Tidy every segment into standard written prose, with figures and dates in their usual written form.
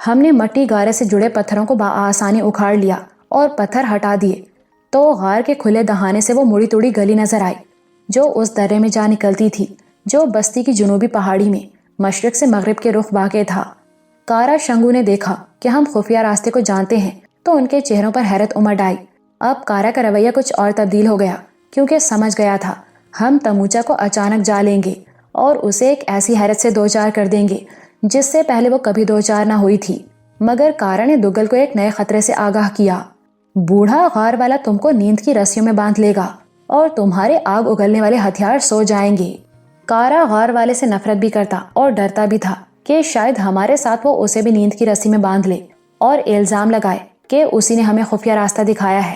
ہم نے مٹی گارے سے جڑے پتھروں کو بآسانی اکھاڑ لیا اور پتھر ہٹا دیے تو غار کے کھلے دہانے سے وہ مڑی توڑی گلی نظر آئی جو اس درے میں جا نکلتی تھی، جو بستی کی جنوبی پہاڑی میں مشرق سے مغرب کے رخ واقع تھا۔ کارا شنگو نے دیکھا کہ ہم خفیہ راستے کو جانتے ہیں تو ان کے چہروں پر حیرت امڈ آئی۔ اب کارا کا رویہ کچھ اور تبدیل ہو گیا، کیونکہ سمجھ گیا تھا ہم تموچا کو اچانک جا لیں گے اور اسے ایک ایسی حیرت سے دوچار کر دیں گے جس سے پہلے وہ کبھی دوچار نہ ہوئی تھی۔ مگر کارا نے دگل کو ایک نئے خطرے سے آگاہ کیا۔ بوڑھا غار والا تم کو نیند کی رسیوں میں باندھ لے گا اور تمہارے آگ اگلنے والے ہتھیار سو جائیں گے۔ کارا غار والے سے نفرت بھی کرتا اور ڈرتا بھی تھا کہ شاید ہمارے ساتھ وہ اسے بھی نیند کی رسی میں باندھ لے اور الزام لگائے کہ اسی نے ہمیں خفیہ راستہ دکھایا ہے۔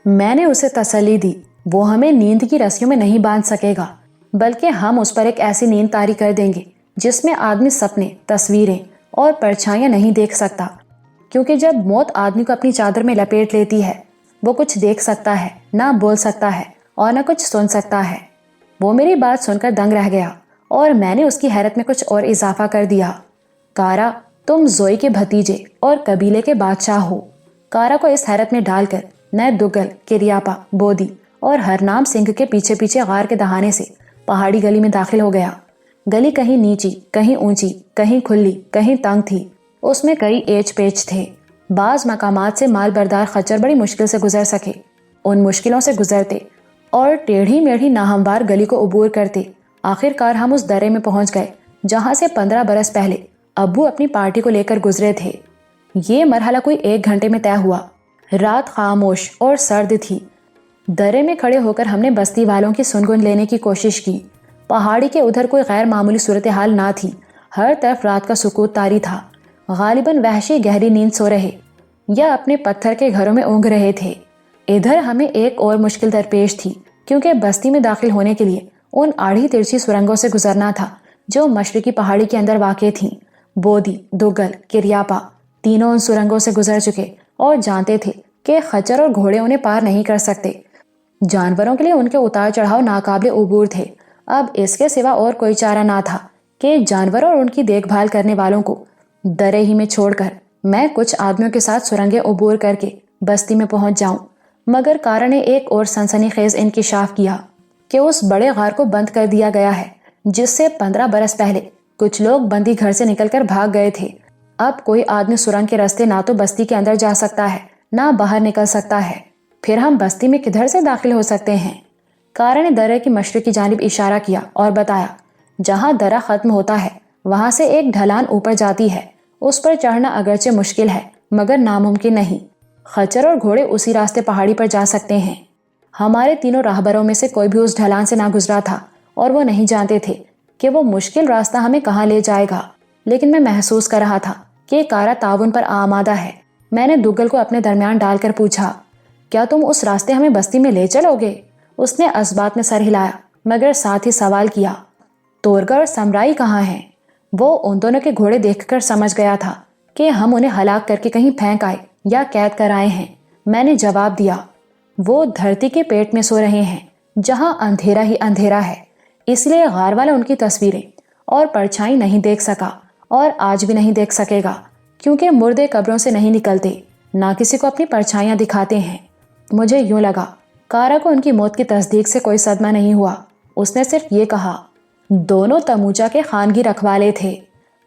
میں نے اسے تسلی دی، وہ ہمیں نیند کی رسیوں میں نہیں باندھ سکے گا، بلکہ ہم اس پر ایک ایسی نیند طاری کر دیں گے جس میں آدمی سپنے، تصویریں اور پرچھائیاں نہیں دیکھ سکتا، کیونکہ جب موت آدمی کو اپنی چادر میں لپیٹ لیتی ہے وہ کچھ دیکھ سکتا ہے، نہ بول سکتا ہے اور نہ کچھ سن سکتا ہے۔ وہ میری بات سن کر دنگ رہ گیا اور میں نے اس کی حیرت میں کچھ اور اضافہ کر دیا۔ کارا، تم زوئی کے بھتیجے اور قبیلے کے بادشاہ ہو۔ کارا کو اس حیرت میں ڈال کر میں دگل، کریاپا، بودی اور ہرنام سنگھ کے پیچھے پیچھے غار کے دہانے سے پہاڑی گلی میں داخل ہو گیا۔ گلی کہیں نیچی، کہیں اونچی، کہیں کھلی، کہیں تنگ تھی۔ اس میں کئی ایچ پیچ تھے۔ بعض مقامات سے مال بردار خچر بڑی مشکل سے گزر سکے۔ ان مشکلوں سے گزرتے اور ٹیڑھی میڑھی ناہموار گلی کو عبور کرتے آخر کار ہم اس درے میں پہنچ گئے جہاں سے 15 برس پہلے ابو اپنی پارٹی کو لے کر گزرے تھے۔ یہ مرحلہ کوئی 1 گھنٹے میں طے ہوا۔ رات خاموش اور سرد تھی۔ درے میں کھڑے ہو کر ہم نے بستی والوں کی سنگن لینے کی کوشش کی۔ پہاڑی کے ادھر کوئی غیر معمولی صورتحال نہ تھی، ہر طرف رات کا سکوت طاری تھا۔ غالباً وحشی گہری نیند سو رہے یا اپنے پتھر کے گھروں میں اونگ رہے تھے۔ ادھر ہمیں ایک اور مشکل درپیش تھی، کیونکہ بستی میں داخل ہونے کے لیے ان آڑھی ترچھی سرنگوں سے گزرنا تھا جو مشرقی پہاڑی کے اندر واقع تھیں۔ بودی، دگل، کریاپا تینوں ان سرنگوں سے گزر چکے اور جانتے تھے کہ خچر اور گھوڑے انہیں پار نہیں کر سکتے۔ جانوروں کے لیے ان کے اتار چڑھاؤ ناقابل عبور تھے۔ اب اس کے سوا اور کوئی چارہ نہ تھا کہ جانوروں اور ان کی دیکھ بھال کرنے والوں کو درے ہی میں چھوڑ کر میں کچھ آدمیوں کے ساتھ سرنگیں عبور کر کے بستی میں پہنچ جاؤں۔ مگر کارا نے ایک اور سنسنی خیز انکشاف کیا کہ اس بڑے غار کو بند کر دیا گیا ہے جس سے 15 برس پہلے کچھ لوگ بندی گھر سے نکل کر بھاگ گئے تھے۔ اب کوئی آدمی سرنگ کے راستے نہ تو بستی کے اندر جا سکتا ہے نہ باہر نکل سکتا ہے۔ پھر ہم بستی میں کدھر سے داخل ہو سکتے ہیں؟ کارا نے درے کی مشرق کی جانب اشارہ کیا اور بتایا، جہاں درہ ختم ہوتا ہے وہاں سے ایک ڈھلان اوپر جاتی ہے۔ اس پر چڑھنا اگرچہ مشکل ہے مگر ناممکن نہیں۔ خچر اور گھوڑے اسی راستے پہاڑی پر جا سکتے ہیں۔ ہمارے تینوں راہبروں میں سے کوئی بھی اس ڈھلان سے نہ گزرا تھا اور وہ نہیں جانتے تھے کہ وہ مشکل راستہ ہمیں کہاں لے جائے گا، لیکن میں محسوس کر رہا تھا کہ کارا تعاون پر آمادہ ہے۔ میں نے دگل کو اپنے درمیان ڈال کر پوچھا، کیا تم اس راستے ہمیں بستی میں لے چلو گے؟ اس نے اسبات میں سر ہلایا مگر ساتھ ہی سوال کیا، تورگا اور سمرائی کہاں ہیں؟ وہ ان دونوں کے گھوڑے دیکھ کر سمجھ گیا تھا کہ ہم انہیں ہلاک کر کے کہیں پھینک آئے یا قید کر آئے ہیں۔ میں نے جواب دیا، وہ دھرتی کے پیٹ میں سو رہے ہیں جہاں اندھیرا ہی اندھیرا ہے، اس لیے غار والا ان کی تصویریں اور پرچھائی نہیں دیکھ سکا اور آج بھی نہیں دیکھ سکے گا، کیونکہ مردے قبروں سے نہیں نکلتے، نہ کسی کو اپنی پرچھائیاں دکھاتے ہیں۔ مجھے یوں لگا کارا کو ان کی موت کی تصدیق سے کوئی صدمہ نہیں ہوا۔ اس نے صرف یہ کہا، دونوں تموچا کے خانگی رکھوالے تھے،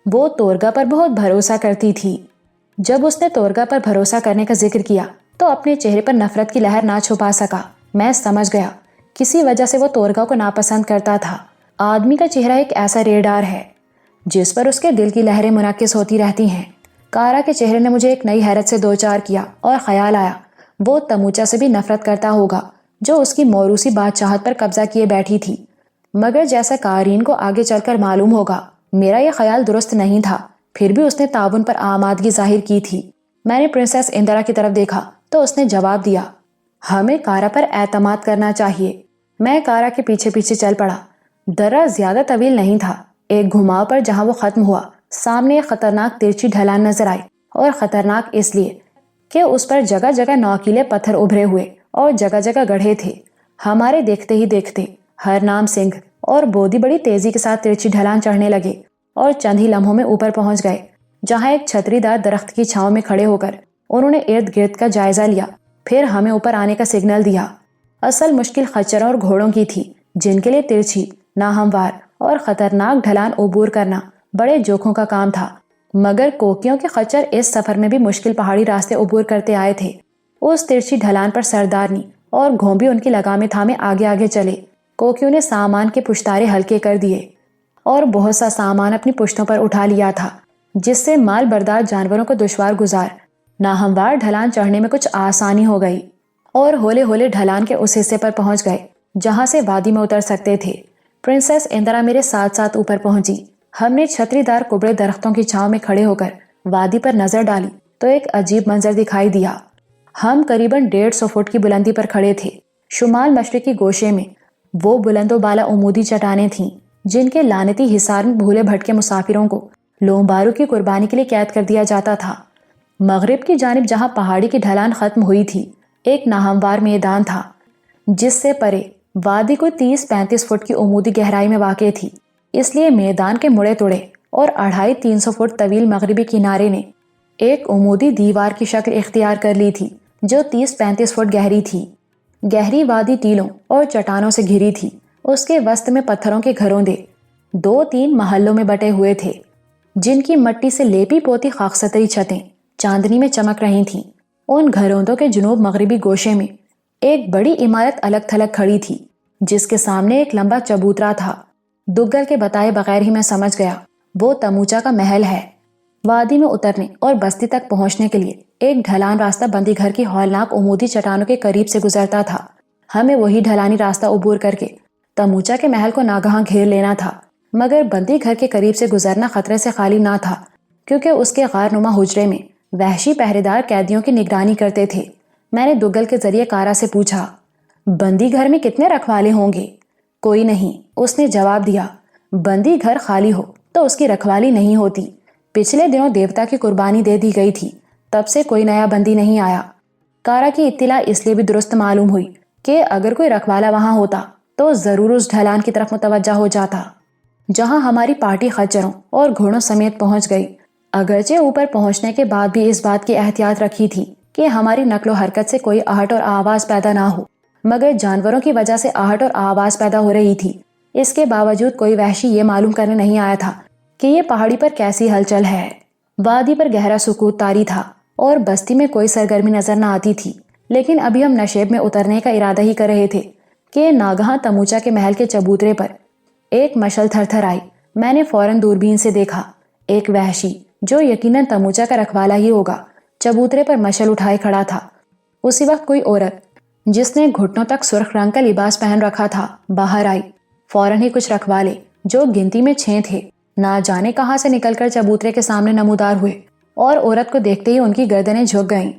وہ تورگا پر بہت بھروسہ کرتی تھی۔ جب اس نے تورگا پر بھروسہ کرنے کا ذکر کیا تو اپنے چہرے پر نفرت کی لہر نہ چھپا سکا۔ میں سمجھ گیا کسی وجہ سے وہ تورگا کو ناپسند کرتا تھا۔ آدمی کا چہرہ ایک ایسا ریڈار ہے جس پر اس کے دل کی لہریں منعکس ہوتی رہتی ہیں۔ کارا کے چہرے نے مجھے ایک نئی حیرت سے دوچار کیا اور خیال آیا وہ تموچا سے بھی نفرت کرتا ہوگا جو اس کی موروثی بادشاہت پر قبضہ کیے بیٹھی تھی۔ مگر جیسا قارئین کو آگے چل کر معلوم ہوگا میرا یہ خیال درست نہیں تھا، پھر بھی اس نے تعاون پر آمادگی ظاہر کی تھی۔ میں نے پرنسس اندرا کی طرف دیکھا تو اس نے جواب دیا، ہمیں کارا پر اعتماد کرنا چاہیے۔ میں کارا کے پیچھے پیچھے چل پڑا۔ درہ زیادہ طویل نہیں تھا۔ ایک گھماؤ پر جہاں وہ ختم ہوا سامنے ایک خطرناک ترچھی ڈھلان نظر آئی، اور خطرناک اس لیے کہ اس پر جگہ جگہ نوکیلے پتھر ابھرے ہوئے اور جگہ جگہ گڑھے تھے۔ ہمارے دیکھتے ہی دیکھتے ہرنام سنگھ اور بودی بڑی تیزی کے ساتھ ترچھی ڈھلان چڑھنے لگے اور چند ہی لمحوں میں اوپر پہنچ گئے۔ جہاں ایک چھتری دار درخت کی چھاؤں میں کھڑے ہو کر انہوں نے ارد گرد کا جائزہ لیا، پھر ہمیں اوپر آنے کا سگنل دیا۔ اصل مشکل خچروں اور گھوڑوں کی تھی، جن کے لیے ترچھی، ناہموار اور خطرناک ڈھلان عبور کرنا بڑے جوکھوں کا کام تھا، مگر کوکیوں کے خچر اس سفر میں بھی مشکل پہاڑی راستے عبور کرتے آئے تھے۔ اس ترچھی ڈھلان پر سردارنی اور گھومبی ان کی لگامیں تھامے آگے آگے چلے۔ کوکیوں نے سامان کے پشتارے ہلکے کر دیے اور بہت سا سامان اپنی پشتوں پر اٹھا لیا تھا، جس سے مال بردار جانوروں کو دشوار گزار ناہموار ڈھلان چڑھنے میں کچھ آسانی ہو گئی، اور ہولے ہولے ڈھلان کے اس حصے پر پہنچ گئے جہاں سے وادی میں اتر سکتے تھے۔ پرنسس اندرا میرے ساتھ ساتھ اوپر پہنچی۔ ہم نے چھتری دار کبڑے درختوں کی چھاؤں میں کھڑے ہو کر وادی پر نظر ڈالی تو ایک عجیب منظر دکھائی دیا۔ ہم قریباً 150 فٹ کی بلندی پر کھڑے تھے۔ شمال مشرقی گوشے میں وہ بلند و بالا عمودی چٹانیں تھیں جن کے لعنتی حصار میں بھولے بھٹکے مسافروں کو لومبارو کی قربانی کے لیے قید کر دیا جاتا تھا۔ مغرب کی جانب جہاں پہاڑی کی ڈھلان ختم ہوئی تھی، ایک ناہموار میدان تھا جس سے پرے وادی کو 30-35 فٹ کی عمودی گہرائی میں واقع تھی، اس لیے میدان کے مڑے توڑے اور 250-300 فٹ طویل مغربی کنارے نے ایک عمودی دیوار کی شکل اختیار کر لی تھی جو 30-35 فٹ گہری تھی۔ گہری وادی ٹیلوں اور چٹانوں سے گھری تھی۔ اس کے وسط میں پتھروں کے گھروں دے 2-3 محلوں میں بٹے ہوئے تھے، جن کی مٹی سے لیپی پوتی خاکستری چھتیں چاندنی میں چمک رہی تھیں۔ ان گھروندوں کے جنوب مغربی گوشے میں ایک بڑی عمارت الگ تھلگ کھڑی تھی جس کے سامنے ایک لمبا چبوترا تھا۔ دگل کے بتائے بغیر ہی میں سمجھ گیا وہ تموچا کا محل ہے۔ وادی میں اترنے اور بستی تک پہنچنے کے لیے ایک ڈھلان راستہ بندی گھر کی ہولناک عمودی چٹانوں کے قریب سے گزرتا تھا۔ ہمیں وہی ڈھلانی راستہ عبور کر کے تموچا کے محل کو ناگہاں گھیر لینا تھا، مگر بندی گھر کے قریب سے گزرنا خطرے سے خالی نہ تھا، کیونکہ اس کے غار نما حجرے میں وحشی پہرے دار قیدیوں کی نگرانی کرتے تھے۔ میں نے دگل کے ذریعے کارا سے پوچھا، بندی گھر میں کتنے رکھوالے ہوں گے؟ کوئی نہیں، اس نے جواب دیا۔ بندی گھر خالی ہو تو اس کی رکھوالی نہیں ہوتی۔ پچھلے دنوں دیوتا کی قربانی دے دی گئی تھی، تب سے کوئی نیا بندی نہیں آیا۔ کارا کی اطلاع اس لیے بھی درست معلوم ہوئی کہ اگر کوئی رکھوالا وہاں ہوتا تو ضرور اس ڈھلان کی طرف متوجہ ہو جاتا جہاں ہماری پارٹی خچروں اور گھوڑوں سمیت پہنچ گئی۔ اگرچہ اوپر پہنچنے کے بعد بھی اس بات کی احتیاط رکھی تھی کہ ہماری نقل و حرکت سے کوئی آہٹ اور آواز پیدا نہ ہو، مگر جانوروں کی وجہ سے آہٹ اور آواز پیدا ہو رہی تھی۔ اس کے باوجود کوئی وحشی یہ معلوم کرنے نہیں آیا تھا کہ یہ پہاڑی پر کیسی ہلچل ہے۔ وادی پر گہرا سکوت طاری تھا اور بستی میں کوئی سرگرمی نظر نہ آتی تھی، لیکن ابھی ہم نشیب میں اترنے کا ارادہ ہی کر رہے تھے کہ ناگہاں تموچا کے محل کے چبوترے پر ایک مشل تھر تھر آئی۔ میں نے فوراً دوربین سے دیکھا، ایک وحشی جو یقیناً تموچا کا رکھوالا ہی ہوگا چبوترے پر مشل اٹھائے کھڑا تھا۔ اسی وقت کوئی عورت جس نے گھٹنوں تک سرخ رنگ کا لباس پہن رکھا تھا باہر آئی۔ فوراً ہی کچھ رکھوالے جو گنتی میں 6 تھے نہ جانے کہاں سے نکل کر چبوترے کے سامنے نمودار ہوئے اور عورت کو دیکھتے ہی ان کی گردنیں جھک گئیں۔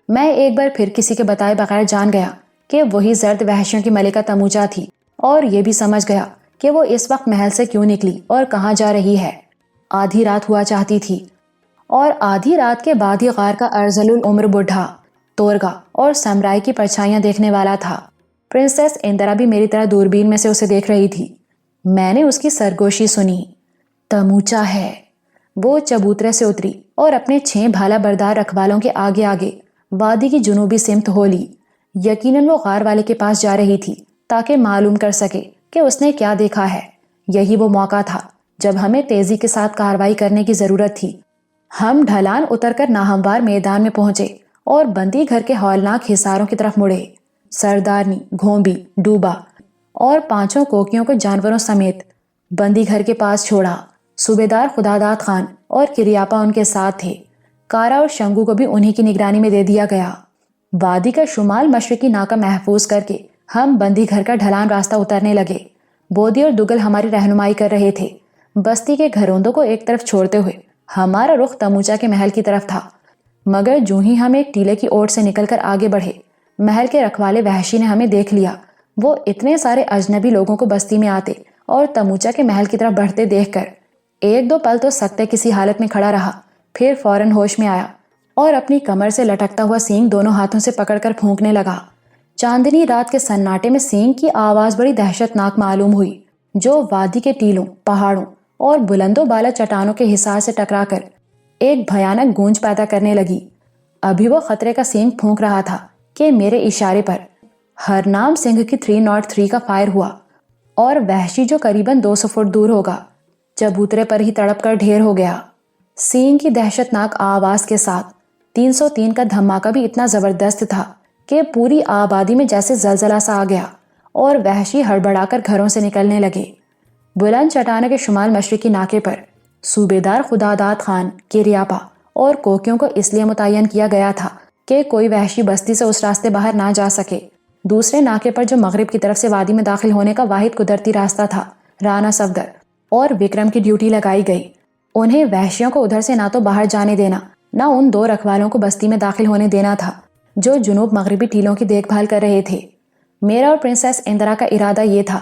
میں ایک بار پھر کسی کے بتائے بغیر جان گیا کہ وہی زرد وحشیوں کی ملکہ تموچا تھی، اور یہ بھی سمجھ گیا کہ وہ اس وقت محل سے کیوں نکلی اور کہاں جا رہی ہے۔ آدھی رات ہوا چاہتی تھی اور آدھی رات کے بعد ہی غار کا ارذل العمر بوڑھا تورگا اور سمرائی کی پرچھائیاں دیکھنے والا تھا۔ پرنسس اندرا بھی میری طرح دوربین میں سے اسے دیکھ رہی تھی۔ میں نے اس کی سرگوشی سنی، تموچا ہے۔ وہ چبوترے سے اتری اور اپنے 6 بھالا بردار رکھوالوں کے آگے آگے وادی کی جنوبی سمت ہو لی۔ یقیناً وہ غار والے کے پاس جا رہی تھی تاکہ معلوم کر سکے کہ اس نے کیا دیکھا ہے۔ یہی وہ موقع تھا جب ہمیں تیزی کے ساتھ کارروائی کرنے کی ضرورت تھی۔ ہم ڈھلان اتر کر ناہموار میدان میں پہنچے اور بندی گھر کے ہولناک حصاروں کی طرف مڑے۔ سردارنی، گھومبی، ڈوبا اور 5 کوکیوں کو جانوروں سمیت بندی گھر کے پاس چھوڑا۔ صوبیدار خداداد خان اور کریاپا ان کے ساتھ تھے۔ کارا اور شنگو کو بھی انہی کی نگرانی میں دے دیا گیا۔ وادی کا شمال مشرقی ناکہ محفوظ کر کے ہم بندی گھر کا ڈھلان راستہ اترنے لگے۔ بودی اور دگل ہماری رہنمائی کر رہے تھے۔ بستی کے گھروندوں کو ایک طرف چھوڑتے ہوئے ہمارا رخ تموچا کے محل کی طرف تھا، مگر جو ہی ہم ایک ٹیلے کی اوٹ سے نکل کر آگے بڑھے، محل کے رکھوالے وحشی نے ہمیں دیکھ لیا۔ وہ اتنے سارے اجنبی لوگوں کو بستی میں آتے اور تموچا کے محل کی طرف بڑھتے دیکھ کر 1-2 پل تو سکتے کسی حالت میں کھڑا رہا، پھر فوراً ہوش میں آیا اور اپنی کمر سے لٹکتا ہوا سینگ دونوں ہاتھوں سے پکڑ کر پھونکنے لگا۔ چاندنی رات کے سناٹے میں سینگ کی آواز بڑی دہشت ناک معلوم ہوئی، جو وادی کے ٹیلوں، پہاڑوں اور بلند و بالا چٹانوں کے حصار سے ٹکرا کر ایک بھیانک گونج پیدا کرنے لگی۔ ابھی وہ خطرے کا سینگ پھونک رہا تھا کہ میرے اشارے پر ہرنام سنگھ کی 303 کا فائر ہوا اور وحشی جو قریباً 200 فٹ دور ہوگا چبوترے پر ہی تڑپ کر ڈھیر ہو گیا۔ سینگ کی دہشت ناک آواز کے ساتھ 303 کا دھماکہ بھی اتنا زبردست تھا کہ پوری آبادی میں جیسے زلزلہ سا آ گیا اور وحشی ہڑبڑا کر گھروں سے نکلنے لگے۔ بلند چٹانوں کے شمال مشرقی ناکے پر صوبیدار خداداد خان کریاپا اور کوکیوں کو اس لیے متعین کیا گیا تھا کہ کوئی وحشی بستی سے اس راستے باہر نہ جا سکے۔ دوسرے ناکے پر جو مغرب کی طرف سے وادی میں داخل ہونے کا واحد قدرتی راستہ تھا، رانا صفدر اور وکرم کی ڈیوٹی لگائی گئی۔ انہیں وحشیوں کو ادھر سے نہ تو باہر جانے دینا، نہ ان 2 رکھوالوں کو بستی میں داخل ہونے دینا تھا جو جنوب مغربی ٹیلوں کی دیکھ بھال کر رہے تھے۔ میرا اور پرنسس اندرا کا ارادہ یہ تھا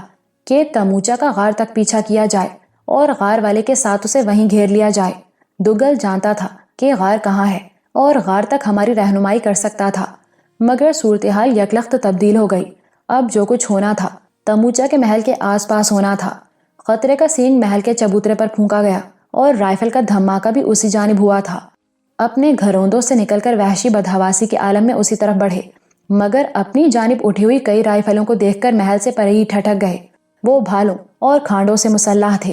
کہ تموچا کا غار تک پیچھا کیا جائے اور غار والے کے ساتھ اسے وہیں گھیر لیا جائے۔ دگل جانتا تھا کہ غار کہاں ہے اور غار تک ہماری رہنمائی کر سکتا تھا، مگر صورتحال یکلخت تبدیل ہو گئی۔ اب جو کچھ ہونا تھا تموچا کے محل کے آس پاس ہونا تھا۔ خطرے کا سینگ محل کے چبوترے پر پھونکا گیا اور رائفل کا دھماکہ بھی اسی جانب ہوا تھا۔ اپنے گھروندوں سے نکل کر وحشی بدحواسی کے عالم میں اسی طرف بڑھے، مگر اپنی جانب اٹھی ہوئی کئی رائفلوں کو دیکھ کر محل سے پرے ہی ٹھٹک گئے۔ وہ بھالوں اور کھانڈوں سے مسلح تھے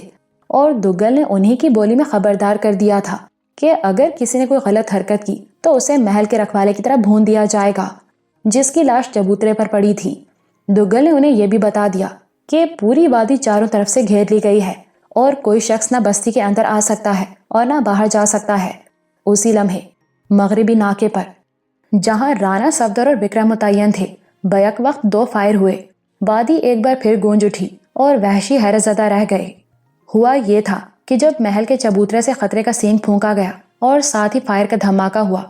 اور دگل نے انہی کی بولی میں خبردار کر دیا تھا کہ اگر کسی نے کوئی غلط حرکت کی تو اسے محل کے رکھوالے کی طرح بھون دیا جائے گا، جس کی لاش چبوترے پر پڑی تھی۔ دگل نے انہیں یہ بھی بتا دیا کہ پوری وادی چاروں طرف سے گھیر لی گئی ہے اور کوئی شخص نہ بستی کے اندر آ سکتا ہے اور نہ باہر جا سکتا ہے۔ اسی لمحے مغربی ناکے پر جہاں رانا صفدر اور وکرم متعین تھے، بیک وقت 2 فائر ہوئے۔ وادی ایک بار پھر گونج اٹھی اور وحشی حیرت زدہ رہ گئے۔ ہوا یہ تھا کہ جب محل کے چبوترے سے خطرے کا سینگ پھونکا گیا اور ساتھ ہی فائر کا دھماکہ ہوا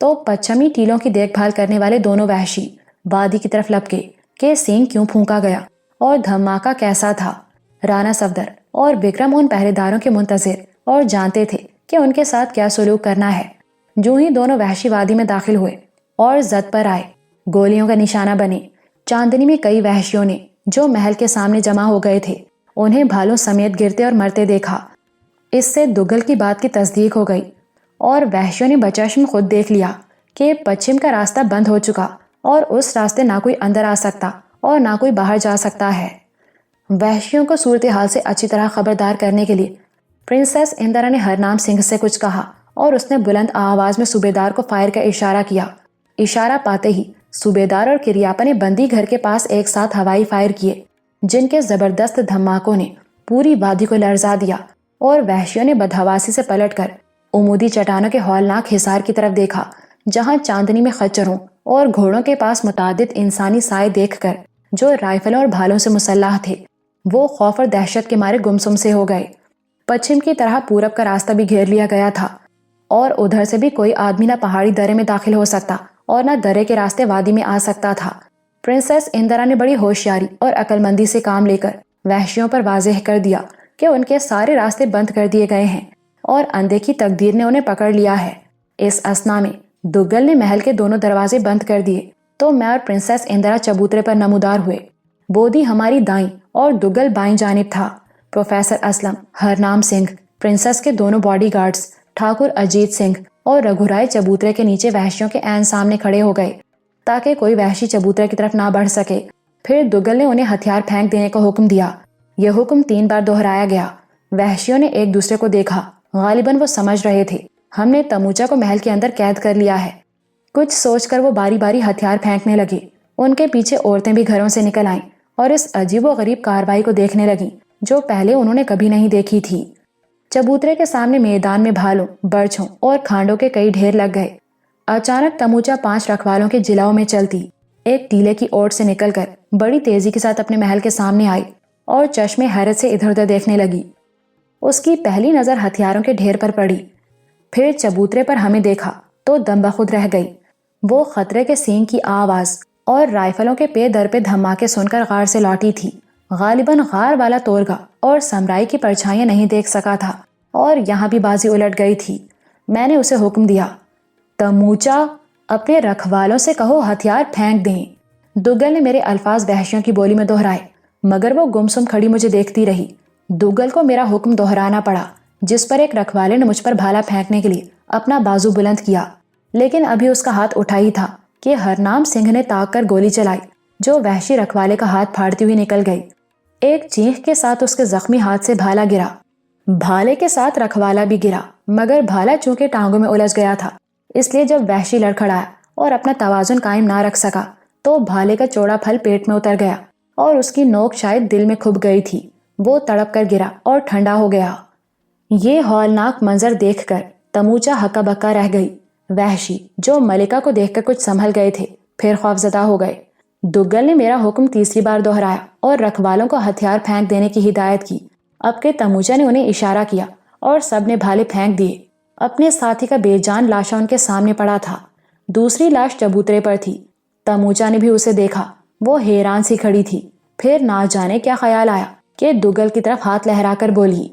تو پچھمی ٹیلوں کی دیکھ بھال کرنے والے دونوں وحشی وادی کی طرف لپکے کہ سینگ کیوں پھونکا گیا اور دھماکہ کیسا تھا۔ رانا صفدر اور وکرم ان پہرے داروں کے منتظر اور جانتے تھے کہ ان کے ساتھ کیا سلوک کرنا ہے۔ جو ہی دونوں وحشی وادی میں داخل ہوئے اور زد پر آئے، گولیوں کا نشانہ بنے۔ چاندنی میں کئی وحشیوں نے جو محل کے سامنے جمع ہو گئے تھے انہیں بھالوں سمیت گرتے اور مرتے دیکھا۔ اس سے دگل کی بات کی تصدیق ہو گئی اور وحشیوں نے بچشم خود دیکھ لیا کہ پچھم کا راستہ بند ہو چکا اور اس راستے نہ کوئی اندر آ سکتا اور نہ کوئی باہر جا سکتا ہے۔ وحشیوں کو صورتحال سے اچھی طرح خبردار کرنے کے لیے پرنسس اندرا نے ہرنام سنگھ سے کچھ کہا اور اس نے بلند آواز میں صوبیدار کو فائر کا اشارہ کیا۔ اشارہ پاتے ہی صوبیدار اور کریاپا نے بندی گھر کے پاس ایک ساتھ ہوائی فائر کیے، جن کے زبردست دھماکوں نے پوری وادی کو لرزا دیا اور وحشیوں نے بدحواسی سے پلٹ کر عمودی چٹانوں کے ہولناک حصار کی طرف دیکھا، جہاں چاندنی میں خچروں اور گھوڑوں کے پاس متعدد انسانی سائے دیکھ کر جو رائفلوں اور بھالوں سے مسلح تھے وہ خوف اور دہشت کے مارے گمسم سے ہو گئے۔ پچھم کی طرح پورب کا راستہ بھی گھیر لیا گیا تھا اور ادھر سے بھی کوئی آدمی نہ پہاڑی درے میں داخل ہو سکتا اور نہ درے کے راستے وادی میں آ سکتا تھا۔ پرنسس اندرا نے بڑی ہوشیاری اور عقل مندی سے کام لے کر وحشیوں پر واضح کر دیا کہ ان کے سارے راستے بند کر دیے گئے ہیں اور اندھے کی تقدیر نے انہیں پکڑ لیا ہے۔ اس اثنا میں دگل نے محل کے دونوں دروازے بند کر دیے تو میں اور پرنسس اندرا چبوترے پر نمودار ہوئے۔ بودی ہماری دائیں اور دگل بائیں جانب تھا۔ پروفیسر اسلم، ہرنام سنگھ، پرنسس کے دونوں باڈی گارڈز، ٹھاکر اجیت سنگھ اور رگھورائے چبوترے کے نیچے وحشیوں کے عین سامنے کھڑے ہو گئے تاکہ کوئی وحشی چبوترے کی طرف نہ بڑھ سکے۔ پھر دگل نے انہیں ہتھیار پھینک دینے کا حکم دیا۔ یہ حکم 3 بار دہرایا گیا۔ وحشیوں نے ایک دوسرے کو دیکھا، غالباً وہ سمجھ رہے تھے ہم نے تموچا کو محل کے اندر قید کر لیا ہے۔ کچھ سوچ کر وہ باری باری ہتھیار پھینکنے لگے۔ ان کے پیچھے عورتیں بھی گھروں سے نکل آئیں اور اس عجیب و غریب کارروائی کو دیکھنے لگیں جو پہلے انہوں نے کبھی نہیں دیکھی تھی۔ چبوترے کے سامنے میدان میں بھالوں، برچھوں اور کھانڈوں کے کئی ڈھیر لگ گئے۔ اچانک تموچا 5 رکھوالوں کے جلاؤ میں چلتی ایک ٹیلے کی اوٹ سے نکل کر بڑی تیزی کے ساتھ اپنے محل کے سامنے آئی اور چشمے حیرت سے ادھر ادھر دیکھنے لگی۔ اس کی پہلی نظر ہتھیاروں کے ڈھیر پر پڑی، پھر چبوترے پر ہمیں دیکھا تو دم بخود رہ گئی۔ وہ خطرے کے سینگ کی آواز اور رائفلوں کے پے در پہ دھماکے سن کر غار سے لوٹی تھی۔ غالباً غار والا تورگا اور سمرائی کی پرچھائیاں نہیں دیکھ سکا تھا اور یہاں بھی بازی الٹ گئی تھی۔ میں نے اسے حکم دیا، تموچا اپنے رکھوالوں سے کہو ہتھیار پھینک دیں۔ دگل نے میرے الفاظ وحشیوں کی بولی میں دہرائے مگر وہ گمسم کھڑی مجھے دیکھتی رہی۔ دگل کو میرا حکم دہرانا پڑا، جس پر ایک رکھوالے نے مجھ پر بھالا پھینکنے کے لیے اپنا بازو بلند کیا، لیکن ابھی اس کا ہاتھ اٹھا ہی تھا کہ ہرنام سنگھ نے تاک کر گولی چلائی جو وحشی رکھوالے کا ہاتھ پھاڑتی ہوئی نکل گئی۔ ایک چیخ کے ساتھ اس کے زخمی ہاتھ سے بھالا گرا، بھالے کے ساتھ رکھوالا بھی گرا، مگر بھالا چونکہ ٹانگوں میں الجھ گیا تھا، اس لیے جب وحشی لڑکھڑایا اور اپنا توازن قائم نہ رکھ سکا تو بھالے کا چوڑا پھل پیٹ میں اتر گیا اور اس کی نوک شاید دل میں کھپ گئی تھی۔ وہ تڑپ کر گرا اور ٹھنڈا ہو گیا۔ یہ ہولناک منظر دیکھ کر تموچا ہکا بکا رہ گئی۔ وحشی جو ملکہ کو دیکھ کر کچھ سنبھل گئے تھے پھر خوفزدہ ہو گئے۔ دگل نے میرا حکم تیسری بار دہرایا اور رکھوالوں کو ہتھیار پھینک دینے کی ہدایت کی۔ اب کہ تموچا نے انہیں اشارہ کیا اور سب نے بھالے پھینک دیے۔ اپنے ساتھی کا بے جان لاشا ان کے سامنے پڑا تھا۔ دوسری لاش چبوترے پر تھی۔ تموچا نے بھی اسے دیکھا، وہ حیران سی کھڑی تھی۔ پھر نہ جانے کیا خیال آیا کہ دگل کی طرف ہاتھ لہرا کر بولی،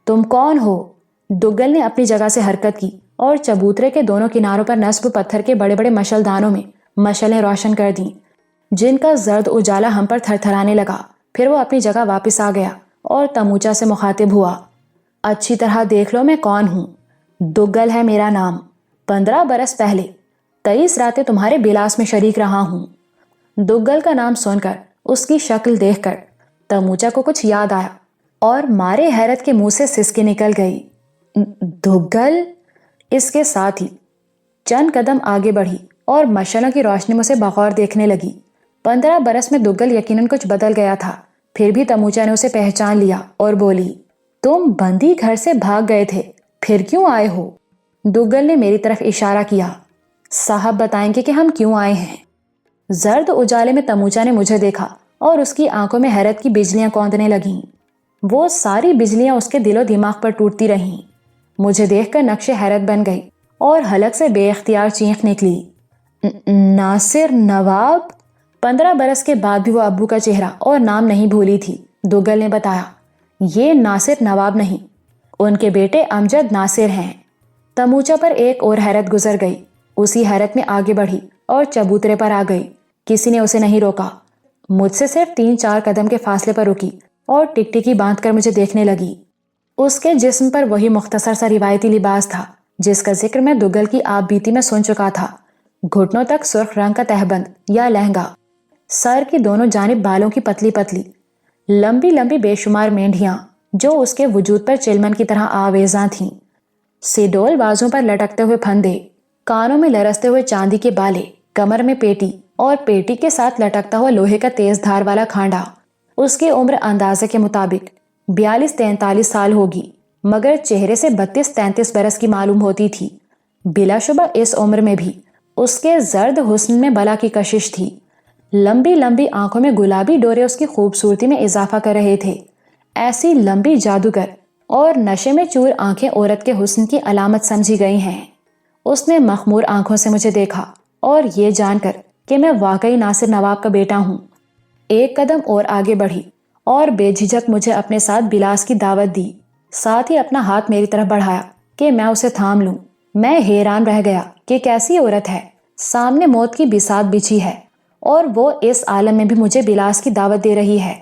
تم کون ہو؟ دگل نے اپنی جگہ سے حرکت کی اور چبوترے کے دونوں کناروں پر نصب پتھر کے بڑے بڑے مشل دانوں میں مشلیں روشن کر دیں جن کا زرد اجالا ہم پر تھر تھرانے لگا۔ پھر وہ اپنی جگہ واپس آ گیا اور تموچا سے مخاطب ہوا، اچھی طرح دیکھ لو میں کون ہوں۔ دگل ہے میرا نام۔ 15 برس پہلے 23 راتیں تمہارے بلاس میں شریک رہا ہوں۔ دگل کا نام سن کر، اس کی شکل دیکھ کر تموچا کو کچھ یاد آیا اور مارے حیرت کے منہ سے سسکی نکل گئی۔ دگل؟ اس کے ساتھ ہی چند قدم آگے بڑھی اور مشعلوں کی روشنی میں اسے بغور دیکھنے لگی۔ 15 برس میں دگل یقیناً کچھ بدل گیا تھا، پھر بھی تموچا نے اسے پہچان لیا اور بولی، تم بندی گھر سے بھاگ گئے تھے، پھر کیوں آئے ہو؟ دگل نے میری طرف اشارہ کیا، صاحب بتائیں گے کہ ہم کیوں آئے ہیں۔ زرد اجالے میں تموچا نے مجھے دیکھا اور اس کی آنکھوں میں حیرت کی بجلیاں کوندنے لگیں۔ وہ ساری بجلیاں اس کے دل و دماغ پر ٹوٹتی رہیں۔ مجھے دیکھ کر نقش حیرت بن گئی اور حلق سے بے اختیار چینخ نکلی، ناصر نواب؟ 15 برس کے بعد بھی وہ ابو کا چہرہ اور نام نہیں بھولی تھی۔ دگل نے بتایا، یہ ناصر نواب نہیں، ان کے بیٹے امجد ناصر ہیں۔ تموچا پر ایک اور حیرت گزر گئی۔ اسی حیرت میں آگے بڑھی اور چبوترے پر آ گئی۔ کسی نے اسے نہیں روکا۔ مجھ سے صرف 3-4 قدم کے فاصلے پر رکی اور ٹکٹکی باندھ کر مجھے دیکھنے لگی۔ اس کے جسم پر وہی مختصر سا روایتی لباس تھا جس کا ذکر میں دگل کی آپ بیتی میں سن چکا تھا، گھٹنوں تک سرخ رنگ کا تہبند یا لہنگا، سر کی دونوں جانب بالوں کی پتلی پتلی لمبی لمبی بے شمار مینڈیاں جو اس کے وجود پر چلمن کی طرح آویزاں تھیں، سیڈول بازوں پر لٹکتے ہوئے پھندے، کانوں میں لرزتے ہوئے چاندی کے بالے، کمر میں پیٹی اور پیٹی کے ساتھ لٹکتا ہوا لوہے کا تیز دھار والا کھانڈا۔ اس کی عمر اندازے کے مطابق 42-43 سال ہوگی، مگر چہرے سے 32-33 برس کی معلوم ہوتی تھی۔ بلا شبہ اس عمر میں بھی اس کے زرد حسن میں بلا کی کشش تھی۔ لمبی لمبی آنکھوں میں گلابی ڈورے اس کی خوبصورتی میں اضافہ کر رہے تھے۔ ایسی لمبی جادوگر اور نشے میں چور آنکھیں عورت کے حسن کی علامت سمجھی گئی ہیں۔ اس نے مخمور آنکھوں سے مجھے دیکھا اور یہ جان کر کہ میں واقعی ناصر نواب کا بیٹا ہوں، ایک قدم اور آگے بڑھی اور بے جھجک مجھے اپنے ساتھ بلاس کی دعوت دی، ساتھ ہی اپنا ہاتھ میری طرف بڑھایا کہ میں اسے تھام لوں۔ میں حیران رہ گیا کہ کیسی عورت ہے، سامنے موت کی بساط بچھی ہے اور وہ اس عالم میں بھی مجھے بلاس کی دعوت دے رہی ہے۔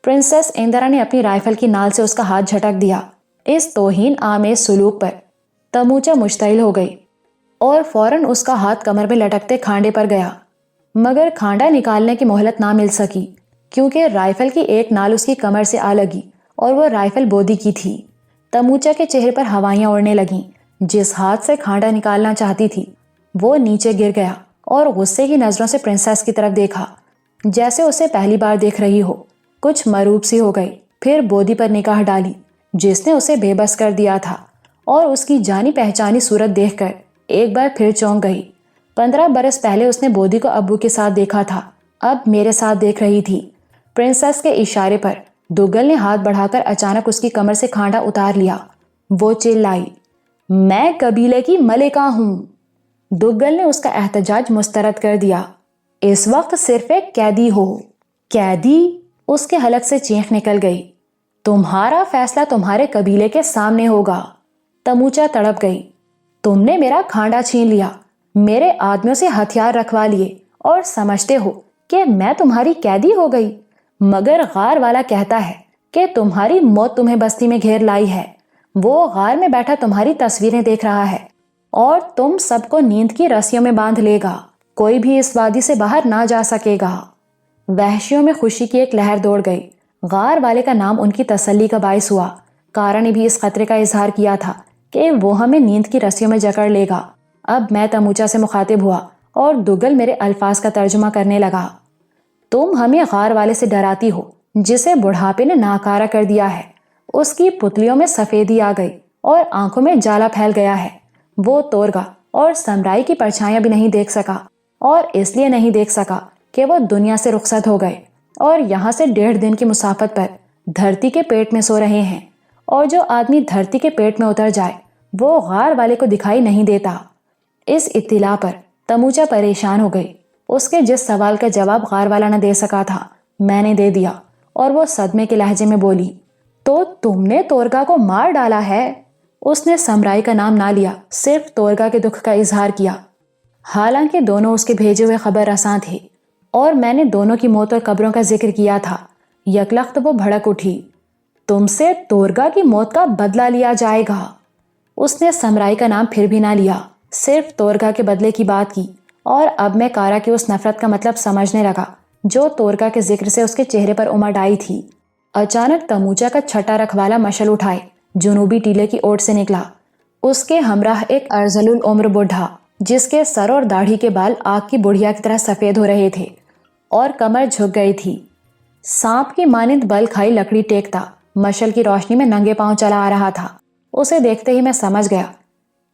پرنسس اندرا نے اپنی رائفل کی نال سے اس کا ہاتھ جھٹک دیا۔ اس توہین آمیز سلوک پر تموچا مشتعل ہو گئی اور فوراً اس کا ہاتھ کمر میں لٹکتے کھانڈے پر گیا، مگر کھانڈا نکالنے کی مہلت نہ مل سکی کیونکہ رائفل کی ایک نال اس کی کمر سے آ لگی اور وہ رائفل بودی کی تھی۔ تموچا کے چہرے پر ہوائیاں اڑنے لگیں۔ جس ہاتھ سے کھانڈا نکالنا چاہتی تھی وہ نیچے گر گیا اور غصے کی نظروں سے پرنسس کی طرف دیکھا جیسے اسے پہلی بار دیکھ رہی ہو۔ کچھ مروب سی ہو گئی، پھر بودی پر نگاہ ڈالی جس نے اسے بے بس کر دیا تھا اور اس کی جانی پہچانی صورت دیکھ کر ایک بار پھر چونک گئی۔ 15 برس پہلے اس نے بودی کو ابو کے ساتھ دیکھا تھا، اب میرے ساتھ دیکھ رہی تھی۔ پرنسس کے اشارے پر دگل نے ہاتھ بڑھا کر اچانک اس کی کمر سے کھانڈا اتار لیا۔ وہ چلائی، میں قبیلے کی ملکہ ہوں۔ دگل نے اس کا احتجاج مسترد کر دیا، اس وقت صرف ایک قیدی ہو۔ قیدی؟ اس کے حلق سے چینخ نکل گئی، تمہارا فیصلہ تمہارے قبیلے کے سامنے ہوگا۔ تموچا تڑپ گئی، تم نے میرا کھانڈا چھین لیا، میرے آدمیوں سے ہتھیار رکھوا لیے اور سمجھتے ہو کہ میں تمہاری قیدی ہو گئی، مگر غار والا کہتا ہے کہ تمہاری موت تمہیں بستی میں گھیر لائی ہے، وہ غار میں بیٹھا تمہاری تصویریں دیکھ رہا ہے۔ اور تم سب کو نیند کی رسیوں میں باندھ لے گا، کوئی بھی اس وادی سے باہر نہ جا سکے گا۔ وحشیوں میں خوشی کی ایک لہر دوڑ گئی۔ غار والے کا نام ان کی تسلی کا باعث ہوا۔ کارا نے بھی اس خطرے کا اظہار کیا تھا کہ وہ ہمیں نیند کی رسیوں میں جکڑ لے گا۔ اب میں تموچا سے مخاطب ہوا اور دگل میرے الفاظ کا ترجمہ کرنے لگا۔ تم ہمیں غار والے سے ڈراتی ہو جسے بڑھاپے نے ناکارہ کر دیا ہے۔ اس کی پتلیوں میں سفیدی آ گئی اور آنکھوں میں جالا پھیل گیا ہے۔ وہ تورگا اور سمرائی کی پرچھائیاں بھی نہیں دیکھ سکا، اور اس لیے نہیں دیکھ سکا کہ وہ دنیا سے رخصت ہو گئے اور یہاں سے 1.5 دن کی مسافت پر دھرتی کے پیٹ میں سو رہے ہیں، اور جو آدمی دھرتی کے پیٹ میں اتر جائے وہ غار والے کو دکھائی نہیں دیتا۔ اس اطلاع پر تموچا پریشان ہو گئی۔ اس کے جس سوال کا جواب غار والا نہ دے سکا تھا میں نے دے دیا، اور وہ صدمے کے لہجے میں بولی، تو تم نے تورگا کو مار ڈالا ہے؟ اس نے سمرائی کا نام نہ لیا، صرف تورگا کے دکھ کا اظہار کیا۔ حالانکہ دونوں اس کے بھیجے ہوئے خبر رساں تھے اور میں نے دونوں کی موت اور قبروں کا ذکر کیا تھا۔ یکلخت وہ بھڑک اٹھی، تم سے تورگا کی موت کا بدلہ لیا جائے گا۔ اس نے سمرائی کا نام پھر بھی نہ لیا، صرف تورگا کے بدلے کی بات کی، اور اب میں کارا کی اس نفرت کا مطلب سمجھنے لگا جو تورگا کے ذکر سے اس کے چہرے پر امڑ آئی تھی۔ اچانک تموچا کا چھٹا رکھوالا مشل اٹھائے جنوبی ٹیلے کی اوٹ سے نکلا۔ اس کے ہمراہ ایک ارذل العمر بوڑھا جس کے سر اور داڑھی کے بال آگ کی بڑھیا کی طرح سفید ہو رہے تھے اور کمر جھک گئی تھی۔ سانپ کی مانند بل کھائی لکڑی ٹیکتا مشل کی روشنی میں ننگے پاؤں چلا آ رہا تھا۔ اسے دیکھتے ہی میں سمجھ گیا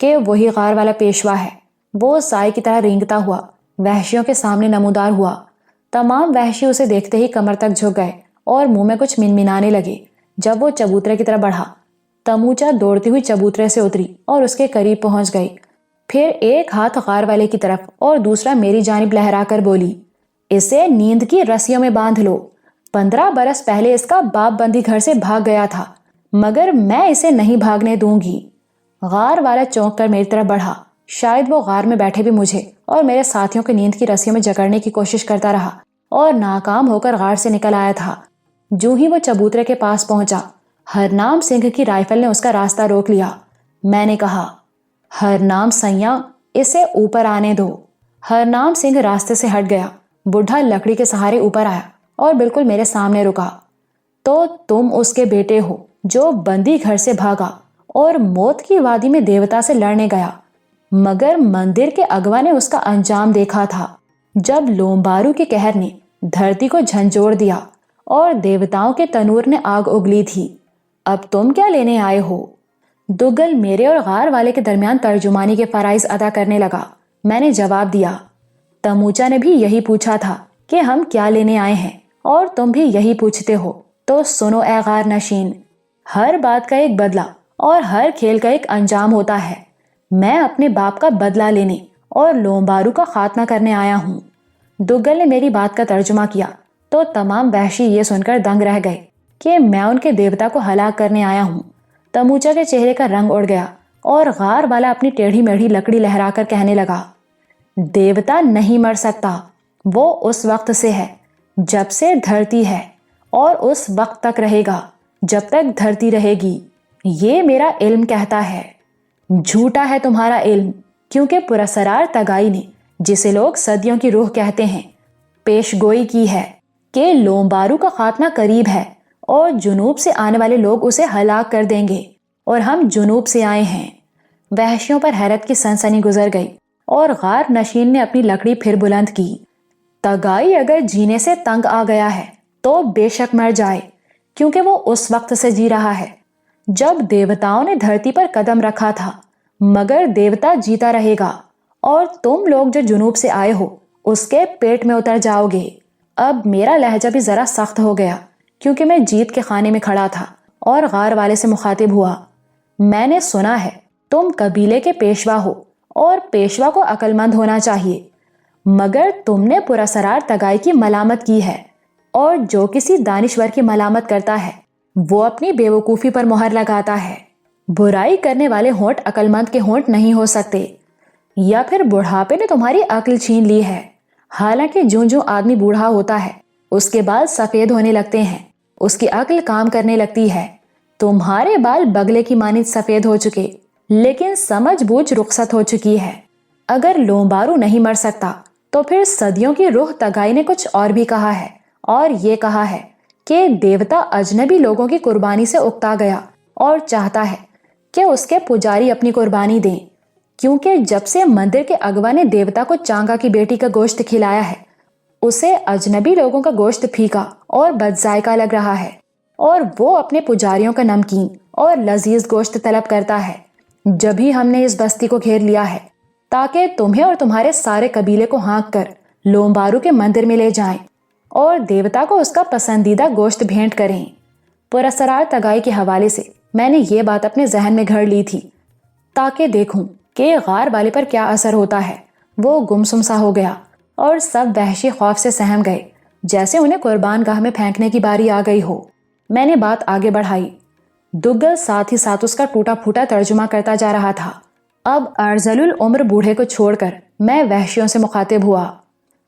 کہ وہی غار والا پیشوا ہے۔ وہ سائے کی طرح رینگتا ہوا وحشیوں کے سامنے نمودار ہوا۔ تمام وحشی اسے دیکھتے ہی کمر تک جھک گئے اور منہ میں کچھ منمنانے لگے۔ جب وہ چبوترے کی طرح بڑھا، تموچا دوڑتی ہوئی چبوترے سے اتری اور اس کے قریب پہنچ گئی۔ پھر ایک ہاتھ غار والے کی طرف اور دوسرا میری جانب لہرا کر بولی، اسے نیند کی رسیوں میں باندھ لو۔ 15 برس پہلے اس کا باپ بندی گھر سے بھاگ گیا تھا، مگر میں اسے نہیں بھاگنے دوں گی۔ غار والا چونک کر میری طرف بڑھا۔ شاید وہ غار میں بیٹھے بھی مجھے اور میرے ساتھیوں کے نیند کی رسیوں میں جکڑنے کی کوشش کرتا رہا اور ناکام ہو کر غار سے نکل آیا تھا۔ جو ہی وہ چبوترے کے پاس پہنچا، ہرنام سنگھ کی رائفل نے اس کا راستہ روک لیا۔ میں نے کہا، ہرنام سیاں، اسے اوپر آنے دو۔ ہرنام سنگھ راستے سے ہٹ گیا۔ بڈھا لکڑی کے سہارے اوپر آیا اور بالکل میرے سامنے رکا۔ تو تم اس کے بیٹے ہو جو بندی گھر سے بھاگا اور موت کی وادی میں دیوتا سے لڑنے گیا، مگر مندر کے اغوا نے اس کا انجام دیکھا تھا جب لومبارو کے قہر نے دھرتی کو جھنجھوڑ دیا اور دیوتاؤں کے تنور نے آگ اگلی تھی۔ اب تم کیا لینے آئے ہو؟ دگل میرے اور غار والے کے درمیان ترجمانی کے فرائض ادا کرنے لگا۔ میں نے جواب دیا، تموچا نے بھی یہی پوچھا تھا کہ ہم کیا لینے آئے ہیں، اور تم بھی یہی پوچھتے ہو، تو سنو اے غار نشین، ہر بات کا ایک بدلہ اور ہر کھیل کا ایک انجام ہوتا ہے۔ میں اپنے باپ کا بدلہ لینے اور لومبارو کا خاتمہ کرنے آیا ہوں۔ دگل نے میری بات کا ترجمہ کیا تو تمام وحشی یہ سن کر دنگ رہ گئے کہ میں ان کے دیوتا کو ہلاک کرنے آیا ہوں۔ تموچا کے چہرے کا رنگ اڑ گیا اور غار والا اپنی ٹیڑھی میڑھی لکڑی لہرا کر کہنے لگا، دیوتا نہیں مر سکتا، وہ اس وقت سے ہے جب سے دھرتی ہے، اور اس وقت تک رہے گا جب تک دھرتی رہے گی۔ یہ میرا علم کہتا ہے۔ جھوٹا ہے تمہارا علم، کیونکہ پراسرار تگائی نے، جسے لوگ صدیوں کی روح کہتے ہیں، پیش گوئی کی ہے کہ لومبارو کا خاتمہ قریب ہے اور جنوب سے آنے والے لوگ اسے ہلاک کر دیں گے، اور ہم جنوب سے آئے ہیں۔ وحشیوں پر حیرت کی سنسنی گزر گئی اور غار نشین نے اپنی لکڑی پھر بلند کی۔ تگائی اگر جینے سے تنگ آ گیا ہے تو بے شک مر جائے، کیونکہ وہ اس وقت سے جی رہا ہے جب دیوتاؤں نے دھرتی پر قدم رکھا تھا، مگر دیوتا جیتا رہے گا، اور تم لوگ جو جنوب سے آئے ہو اس کے پیٹ میں اتر جاؤ گے۔ اب میرا لہجہ بھی ذرا سخت ہو گیا کیونکہ میں جیت کے خانے میں کھڑا تھا اور غار والے سے مخاطب ہوا، میں نے سنا ہے تم قبیلے کے پیشوا ہو اور پیشوا کو عقل مند ہونا چاہیے، مگر تم نے پراسرار تگائی کی ملامت کی ہے، اور جو کسی دانشور کی ملامت کرتا ہے وہ اپنی بے وقوفی پر مہر لگاتا ہے۔ برائی کرنے والے ہونٹ عقل مند کے ہونٹ نہیں ہو سکتے، یا پھر بڑھاپے نے تمہاری عقل چھین لی ہے۔ حالانکہ جوں جوں آدمی بوڑھا ہوتا ہے اس کے بال سفید ہونے لگتے ہیں، اس کی عقل کام کرنے لگتی ہے۔ تمہارے بال بگلے کی مانند سفید ہو چکے، لیکن سمجھ بوجھ رخصت ہو چکی ہے۔ اگر لومبارو نہیں مر سکتا تو پھر صدیوں کی روح تگائی نے کچھ اور بھی کہا ہے، اور یہ کہا ہے کہ دیوتا اجنبی لوگوں کی قربانی سے اکتا گیا اور چاہتا ہے کہ اس کے پجاری اپنی قربانی دیں، کیونکہ جب سے مندر کے اغوا نے دیوتا کو چانگا کی بیٹی کا گوشت کھلایا ہے، اسے اجنبی لوگوں کا گوشت پھیکا اور بد ذائقہ لگ رہا ہے، اور وہ اپنے پجاریوں کا نمکین اور لذیذ گوشت طلب کرتا ہے۔ جب ہی ہم نے اس بستی کو گھیر لیا ہے تاکہ تمہیں اور تمہارے سارے قبیلے کو ہانک کر لومبارو کے مندر میں لے جائیں اور دیوتا کو اس کا پسندیدہ گوشت بھیٹ کریں۔ پراسرار تگائی کے حوالے سے میں نے یہ بات اپنے ذہن میں گھڑ لی تھی تاکہ دیکھوں کہ غار والے پر کیا اثر ہوتا ہے۔ وہ گمسم سا ہو گیا اور سب وحشی خوف سے سہم گئے، جیسے انہیں قربان گاہ میں پھینکنے کی باری آ گئی ہو۔ میں نے بات آگے بڑھائی۔ دگل ساتھ ہی ساتھ اس کا ٹوٹا پھوٹا ترجمہ کرتا جا رہا تھا۔ اب ارذل العمر بوڑھے کو چھوڑ کر میں وحشیوں سے مخاطب ہوا۔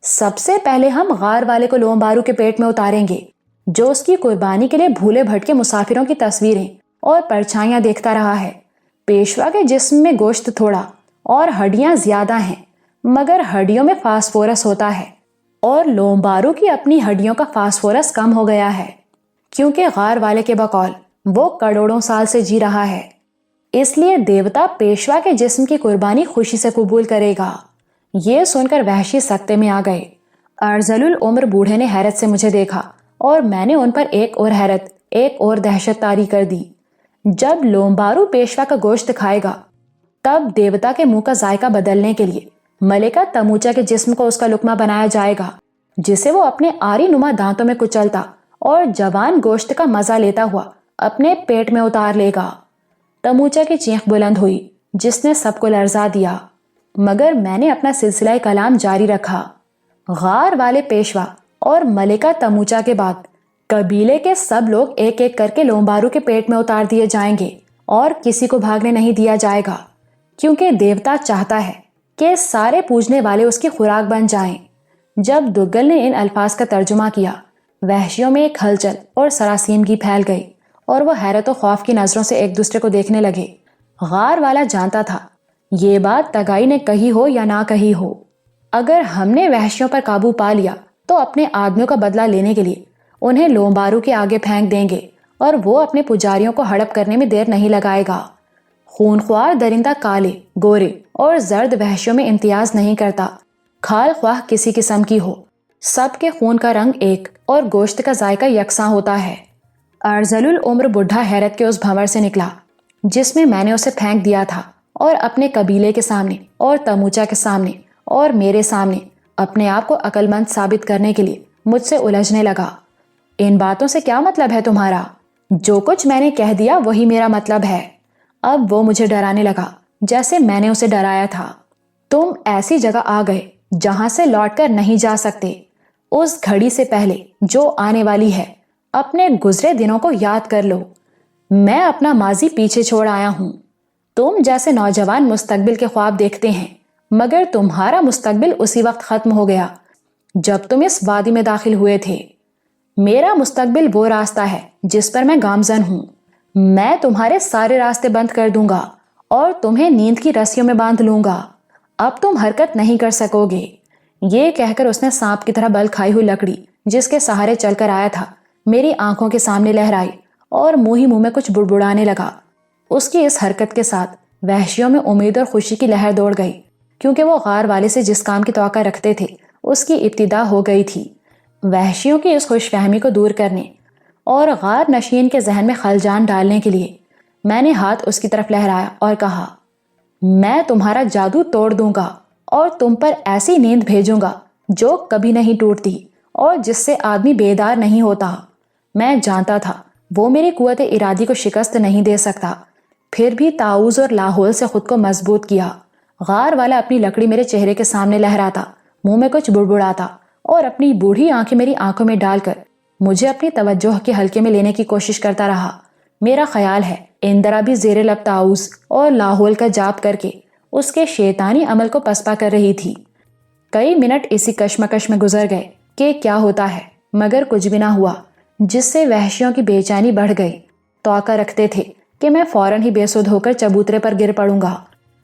سب سے پہلے ہم غار والے کو لومبارو کے پیٹ میں اتاریں گے، جو اس کی قربانی کے لیے بھولے بھٹکے مسافروں کی تصویریں اور پرچھائیاں دیکھتا رہا ہے۔ پیشوا کے جسم میں گوشت تھوڑا اور ہڈیاں زیادہ ہیں، مگر ہڈیوں میں فاسفورس ہوتا ہے، اور لومبارو کی اپنی ہڈیوں کا فاسفورس کم ہو گیا ہے، کیونکہ غار والے کے بقول وہ کروڑوں سال سے جی رہا ہے۔ اس لیے دیوتا پیشوا کے جسم کی قربانی خوشی سے قبول کرے گا۔ یہ سن کر وحشی سکتے میں آ گئے۔ ارذل العمر بوڑھے نے حیرت سے مجھے دیکھا اور میں نے ان پر ایک اور حیرت، ایک اور دہشت طاری کر دی۔ جب لومبارو پیشوا کا گوشت کھائے گا تب دیوتا کے منہ کا ذائقہ بدلنے کے لیے ملکہ تموچا کے جسم کو اس کا لقمہ بنایا جائے گا، جسے وہ اپنے آری نما دانتوں میں کچلتا اور جوان گوشت کا مزہ لیتا ہوا اپنے پیٹ میں اتار لے گا۔ تموچا کی چیخ بلند ہوئی جس نے سب کو لرزا دیا، مگر میں نے اپنا سلسلہ کلام جاری رکھا۔ غار والے پیشوا اور ملکہ تموچا کے بعد قبیلے کے سب لوگ ایک ایک کر کے لومبارو کے پیٹ میں اتار دیے جائیں گے، اور کسی کو بھاگنے نہیں دیا جائے گا، کیونکہ دیوتا چاہتا ہے کہ سارے پوجنے والے اس کی خوراک بن جائیں۔ جب دگل نے ان الفاظ کا ترجمہ کیا، وحشیوں میں ایک ہلچل اور سراسیمگی پھیل گئی، اور وہ حیرت و خوف کی نظروں سے ایک دوسرے کو دیکھنے لگے۔ غار والا جانتا تھا یہ بات تگائی نے کہی ہو یا نہ کہی ہو، اگر ہم نے وحشیوں پر قابو پا لیا تو اپنے آدمیوں کا بدلہ لینے کے لیے انہیں لومبارو کے آگے پھینک دیں گے، اور وہ اپنے پجاریوں کو ہڑپ کرنے میں دیر نہیں لگائے گا۔ خونخوار درندہ کالے، گورے اور زرد وحشیوں میں امتیاز نہیں کرتا، کھال خواہ کسی قسم کی ہو، سب کے خون کا رنگ ایک اور گوشت کا ذائقہ یکساں ہوتا ہے۔ ارذل العمر بڈھا حیرت کے اس بھنور سے نکلا جس میں نے اسے پھینک دیا تھا، اور اپنے قبیلے کے سامنے اور تموچا کے سامنے اور میرے سامنے اپنے آپ کو عقل مند ثابت کرنے کے لیے مجھ سے الجھنے لگا۔ ان باتوں سے کیا مطلب ہے تمہارا؟ جو کچھ میں نے کہہ دیا وہی میرا مطلب ہے۔ اب وہ مجھے ڈرانے لگا جیسے میں نے اسے ڈرایا تھا۔ تم ایسی جگہ آ گئے جہاں سے لوٹ کر نہیں جا سکتے۔ اس گھڑی سے پہلے جو آنے والی ہے اپنے گزرے دنوں کو یاد کر لو۔ میں اپنا ماضی پیچھے چھوڑ آیا ہوں۔ تم جیسے نوجوان مستقبل کے خواب دیکھتے ہیں، مگر تمہارا مستقبل اسی وقت ختم ہو گیا جب تم اس وادی میں داخل ہوئے تھے۔ میرا مستقبل وہ راستہ ہے جس پر میں گامزن ہوں۔ میں تمہارے سارے راستے بند کر دوں گا اور تمہیں نیند کی رسیوں میں باندھ لوں گا۔ اب تم حرکت نہیں کر سکو گے۔ یہ کہہ کر اس نے سانپ کی طرح بل کھائی ہوئی لکڑی جس کے سہارے چل کر آیا تھا میری آنکھوں کے سامنے لہرائی، اور منہ ہی منہ میں کچھ بڑبڑانے لگا۔ اس کی اس حرکت کے ساتھ وحشیوں میں امید اور خوشی کی لہر دوڑ گئی، کیونکہ وہ غار والے سے جس کام کی توقع رکھتے تھے اس کی ابتدا ہو گئی تھی۔ وحشیوں کی اس خوش فہمی کو دور کرنے اور غار نشین کے ذہن میں خلجان ڈالنے کے لیے میں نے ہاتھ اس کی طرف لہرایا اور کہا، میں تمہارا جادو توڑ دوں گا اور تم پر ایسی نیند بھیجوں گا جو کبھی نہیں ٹوٹتی اور جس سے آدمی بیدار نہیں ہوتا۔ میں جانتا تھا وہ میری قوت ارادی کو شکست نہیں دے سکتا، پھر بھی تعوذ اور لاحول سے خود کو مضبوط کیا۔ غار والا اپنی لکڑی میرے چہرے کے سامنے لہراتا، منہ میں کچھ بڑبڑاتا اور اپنی بوڑھی آنکھیں میری آنکھوں میں ڈال کر مجھے اپنی توجہ کے حلقے میں لینے کی کوشش کرتا رہا۔ میرا خیال ہے اندرا بھی زیر لب تعوذ اور لاحول کا جاپ کر کے اس کے شیطانی عمل کو پسپا کر رہی تھی۔ کئی منٹ اسی کشمکش میں گزر گئے کہ کیا ہوتا ہے، مگر کچھ بھی نہ ہوا، جس سے وحشیوں کی بے چینی بڑھ گئی۔ توقع رکھتے تھے کہ میں فوراً ہی بے سدھ ہو کر چبوترے پر گر پڑوں گا،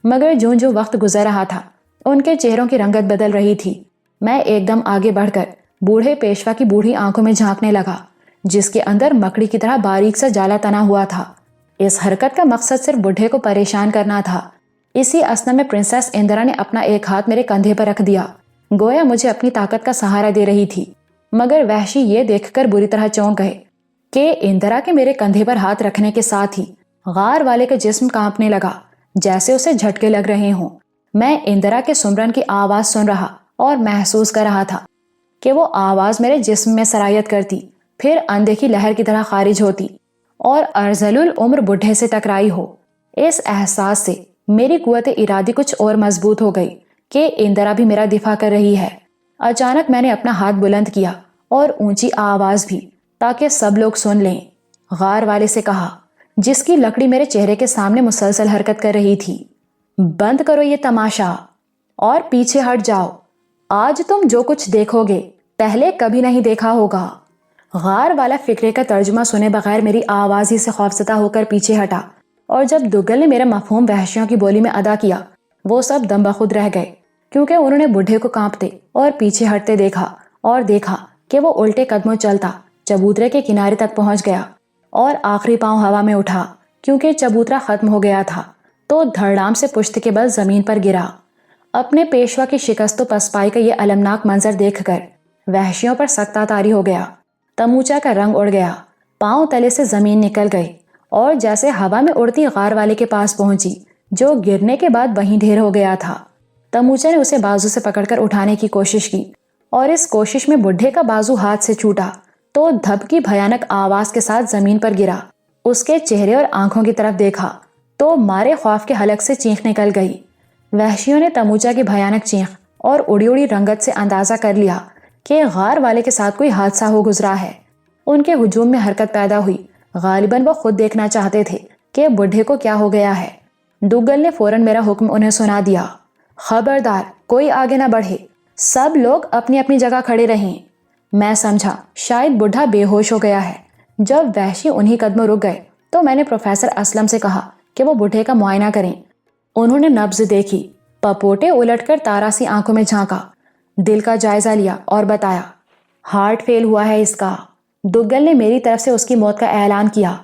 مگر جو وقت گزر رہا تھا ان کے چہروں کی رنگت بدل رہی تھی۔ میں ایک دم آگے بڑھ کر بوڑھے پیشوا کی بوڑھی آنکھوں میں جھانکنے لگا، جس کے اندر مکڑی کی طرح باریک سا جالا تنا ہوا تھا۔ اس حرکت کا مقصد صرف بوڑھے کو پریشان کرنا تھا۔ اسی اسنا میں پرنسس اندرا نے اپنا ایک ہاتھ میرے کندھے پر رکھ دیا، گویا مجھے اپنی طاقت کا سہارا دے رہی تھی۔ مگر وحشی یہ دیکھ کر بری طرح چونک گئے کہ اندرا کے میرے کندھے پر ہاتھ رکھنے کے ساتھ ہی غار والے کا جسم کانپنے لگا، جیسے اسے جھٹکے لگ رہے ہوں۔ میں اندرا کے سمرن کی آواز سن رہا اور محسوس کر رہا تھا کہ وہ آواز میرے جسم میں سرایت کرتی، پھر اندیکھی لہر کی طرح خارج ہوتی اور ارذل العمر بڈھے سے ٹکرائی ہو۔ اس احساس سے میری قوت ارادی کچھ اور مضبوط ہو گئی کہ اندرا بھی میرا دفاع کر رہی ہے۔ اچانک میں نے اپنا ہاتھ بلند کیا اور اونچی آواز بھی، تاکہ سب لوگ سن لیں، غار والے سے کہا، جس کی لکڑی میرے چہرے کے سامنے مسلسل حرکت کر رہی تھی، بند کرو یہ تماشا اور پیچھے ہٹ جاؤ۔ آج تم جو کچھ دیکھو گے پہلے کبھی نہیں دیکھا ہوگا۔ غار والا فکرے کا ترجمہ سنے بغیر میری آواز ہی سے خوفزدہ ہو کر پیچھے ہٹا، اور جب دگل نے میرا مفہوم وحشیوں کی بولی میں ادا کیا، وہ سب دم بخود رہ گئے، کیونکہ انہوں نے بڈھے کو کانپتے اور پیچھے ہٹتے دیکھا، اور دیکھا کہ وہ الٹے قدموں چلتا چبوترے کے کنارے تک پہنچ گیا اور آخری پاؤں ہوا میں اٹھا، کیونکہ چبوترا ختم ہو گیا تھا، تو دھڑام سے پشت کے بل زمین پر گرا۔ اپنے پیشوا کی شکست و پسپائی کا یہ المناک منظر دیکھ کر وحشیوں پر سختہ طاری ہو گیا۔ تموچا کا رنگ اڑ گیا، پاؤں تلے سے زمین نکل گئی اور جیسے ہوا میں اڑتی غار والے کے پاس پہنچی، جو گرنے کے بعد وہیں ڈھیر ہو گیا تھا۔ تموچا نے اسے بازو سے پکڑ کر اٹھانے کی کوشش کی، اور اس کوشش میں بڈھے کا بازو ہاتھ سے چھوٹا تو دھب کی بھیانک آواز کے ساتھ زمین پر گرا۔ اس کے چہرے اور آنکھوں کی طرف دیکھا تو مارے خوف کے حلق سے چینخ نکل گئی۔ وحشیوں نے تموچا کی بھیانک چینخ اور اڑی اڑی رنگت سے اندازہ کر لیا کہ غار والے کے ساتھ کوئی حادثہ ہو گزرا ہے۔ ان کے ہجوم میں حرکت پیدا ہوئی، غالباً وہ خود دیکھنا چاہتے تھے کہ بڈھے کو کیا ہو گیا ہے۔ دگل نے فوراً میرا حکم انہیں سنا دیا، خبردار کوئی آگے نہ بڑھے، سب لوگ اپنی اپنی جگہ کھڑے رہیں۔ میں سمجھا شاید بڈھا بے ہوش ہو گیا ہے۔ جب وحشی انہی قدموں رک گئے تو میں نے پروفیسر اسلم سے کہا کہ وہ بڈھے کا معائنہ کریں۔ انہوں نے نبض دیکھی، پپوٹے الٹ کر تارا سی آنکھوں میں جھانکا، دل کا جائزہ لیا اور بتایا، ہارٹ فیل ہوا ہے اس کا۔ دگل نے میری طرف سے اس کی موت کا اعلان کیا۔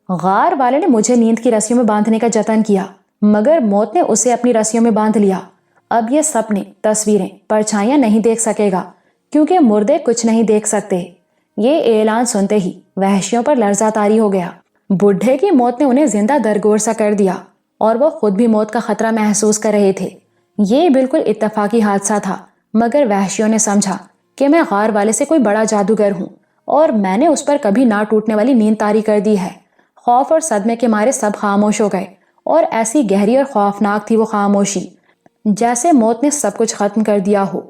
غار والے نے مجھے نیند کی رسیوں میں باندھنے کا جتن کیا، مگر موت نے اسے اپنی رسیوں میں باندھ لیا۔ اب یہ سپنے، تصویریں، پرچھائیاں نہیں دیکھ سکے گا، کیونکہ مردے کچھ نہیں دیکھ سکتے۔ یہ اعلان سنتے ہی وحشیوں پر لرزہ طاری ہو گیا۔ بڈھے کی موت نے انہیں زندہ درگور سا کر دیا، اور وہ خود بھی موت کا خطرہ محسوس کر رہے تھے۔ یہ بالکل اتفاقی حادثہ تھا، مگر وحشیوں نے سمجھا کہ میں غار والے سے کوئی بڑا جادوگر ہوں، اور میں نے اس پر کبھی نہ ٹوٹنے والی نیند طاری کر دی ہے۔ خوف اور صدمے کے مارے سب خاموش ہو گئے، اور ایسی گہری اور خوفناک تھی وہ خاموشی، جیسے موت نے سب کچھ ختم کر دیا ہو۔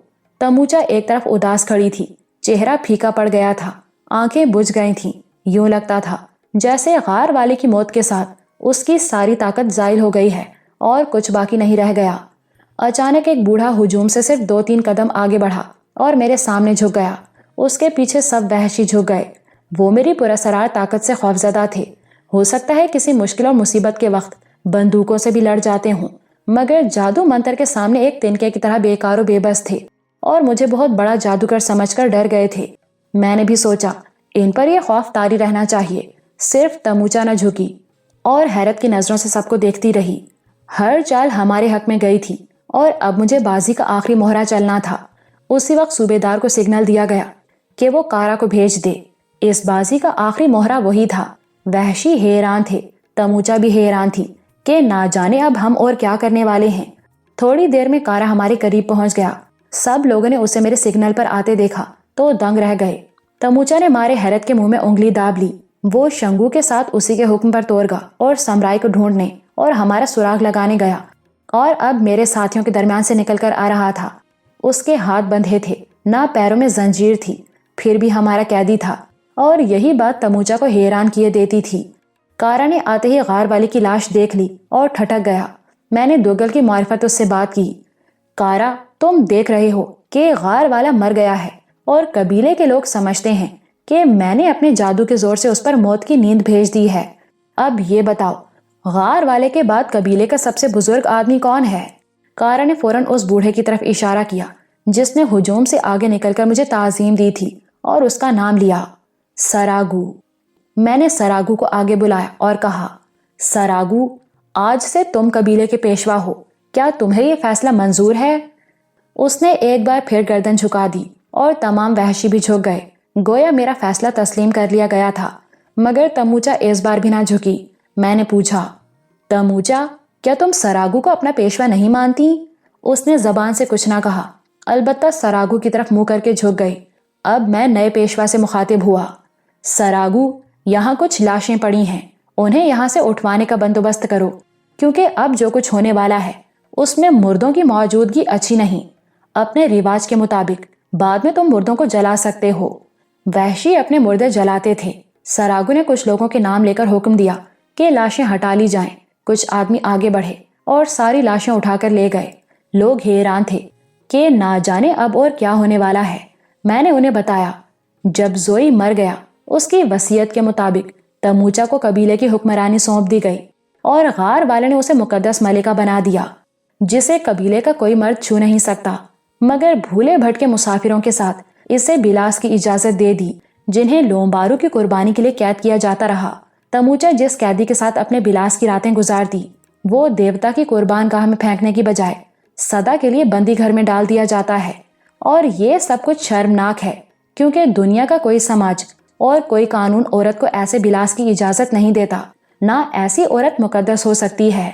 تموچا ایک طرف اداس کھڑی تھی، چہرہ پھیکا پڑ گیا تھا، آنکھیں بجھ گئی تھیں، یوں لگتا تھا جیسے غار والے کی موت کے ساتھ اس کی ساری طاقت زائل ہو گئی ہے اور کچھ باقی نہیں رہ گیا۔ اچانک ایک بوڑھا ہجوم سے صرف 2-3 قدم آگے بڑھا اور میرے سامنے جھک گیا۔ اس کے پیچھے سب وحشی جھک گئے۔ وہ میری پراسرار طاقت سے خوفزدہ تھے۔ ہو سکتا ہے کسی مشکل اور مصیبت کے وقت بندوقوں سے بھی لڑ جاتے ہوں، مگر جادو منتر کے سامنے ایک تنکے کی طرح بیکار و بے بس تھے، اور مجھے بہت بڑا جادوگر سمجھ کر ڈر گئے تھے۔ میں نے بھی سوچا ان پر یہ خوف طاری رہنا چاہیے۔ صرف تموچا نہ جھکی اور حیرت کی نظروں سے سب کو دیکھتی رہی۔ ہر چال ہمارے حق میں گئی تھی، اور اب مجھے بازی کا آخری مہرہ چلنا تھا۔ اسی وقت صوبیدار کو سگنل دیا گیا کہ وہ کارا کو بھیج دے۔ اس بازی کا آخری مہرہ وہی تھا۔ وحشی حیران تھے، تموچا بھی حیران تھی کہ نہ جانے اب ہم اور کیا کرنے والے ہیں۔ تھوڑی دیر میں کارا ہمارے قریب پہنچ گیا۔ سب لوگوں نے اسے میرے سگنل پر آتے دیکھا تو دنگ رہ گئے۔ تموچا نے مارے حیرت کے منہ میں انگلی داب لی۔ وہ شنگو کے ساتھ اسی کے حکم پر توڑ گا اور سمرائی کو ڈھونڈنے اور ہمارا سراغ لگانے گیا، اور اب میرے ساتھیوں کے درمیان سے نکل کر آ رہا تھا۔ اس کے ہاتھ بندھے تھے، نہ پیروں میں زنجیر تھی، پھر بھی ہمارا قیدی تھا، اور یہی بات تموچا کو حیران کیے دیتی تھی۔ کارا نے آتے ہی غار والی کی لاش دیکھ لی اور ٹھٹک گیا۔ میں نے دوگل کی معرفت اس سے بات کی۔ کارا، تم دیکھ رہے ہو کہ غار والا مر گیا ہے، اور قبیلے کے لوگ سمجھتے ہیں کہ میں نے اپنے جادو کے زور سے اس پر موت کی نیند بھیج دی ہے۔ اب یہ بتاؤ غار والے کے بعد قبیلے کا سب سے بزرگ آدمی کون ہے؟ کارا نے فوراً اس بوڑھے کی طرف اشارہ کیا جس نے ہجوم سے آگے نکل کر مجھے تعظیم دی تھی اور اس کا نام لیا، سراگو۔ میں نے سراگو کو آگے بلایا اور کہا، سراگو، آج سے تم قبیلے کے پیشوا ہو، کیا تمہیں یہ فیصلہ منظور ہے؟ اس نے ایک بار پھر گردن جھکا دی اور تمام وحشی بھی جھک گئے، گویا میرا فیصلہ تسلیم کر لیا گیا تھا، مگر تموچا اس بار بھی نہ جھکی۔ میں نے پوچھا، تموچا، کیا تم سراگو کو اپنا پیشوا نہیں مانتی؟ اس نے زبان سے کچھ نہ کہا، البتہ سراگو کی طرف منہ کر کے جھک گئی۔ اب میں نئے پیشوا سے مخاطب ہوا، سراگو، یہاں کچھ لاشیں پڑی ہیں، انہیں یہاں سے اٹھوانے کا بندوبست کرو، کیونکہ اب جو کچھ ہونے والا ہے اس میں مردوں کی موجودگی اچھی نہیں۔ اپنے رواج کے مطابق بعد میں تم مردوں کو جلا سکتے ہو۔ وحشی اپنے مردے جلاتے تھے۔ سراگو نے کچھ لوگوں کے نام لے کر حکم دیا کہ لاشیں ہٹا لی جائیں۔ کچھ آدمی آگے بڑھے اور ساری لاشیں اٹھا کر لے گئے۔ لوگ حیران تھے کہ نہ جانے اب اور کیا ہونے والا ہے۔ میں نے انہیں بتایا، جب زوئی مر گیا اس کی وصیت کے مطابق تموچا کو قبیلے کی حکمرانی سونپ دی گئی اور غار والے نے اسے مقدس ملکہ بنا دیا جسے قبیلے کا کوئی مرد چھو نہیں سکتا، مگر بھولے بھٹکے مسافروں کے ساتھ اسے بلاس کی اجازت دے دی جنہیں لومبارو کی قربانی کے لیے قید کیا جاتا رہا۔ تموچا جس قیدی کے ساتھ اپنے بلاس کی راتیں گزارتی وہ دیوتا کی قربان گاہ میں پھینکنے کی بجائے سدا کے لیے بندی گھر میں ڈال دیا جاتا ہے، اور یہ سب کچھ شرمناک ہے کیونکہ دنیا کا کوئی سماج اور کوئی قانون عورت کو ایسے بلاس کی اجازت نہیں دیتا، نہ ایسی عورت مقدس ہو سکتی ہے۔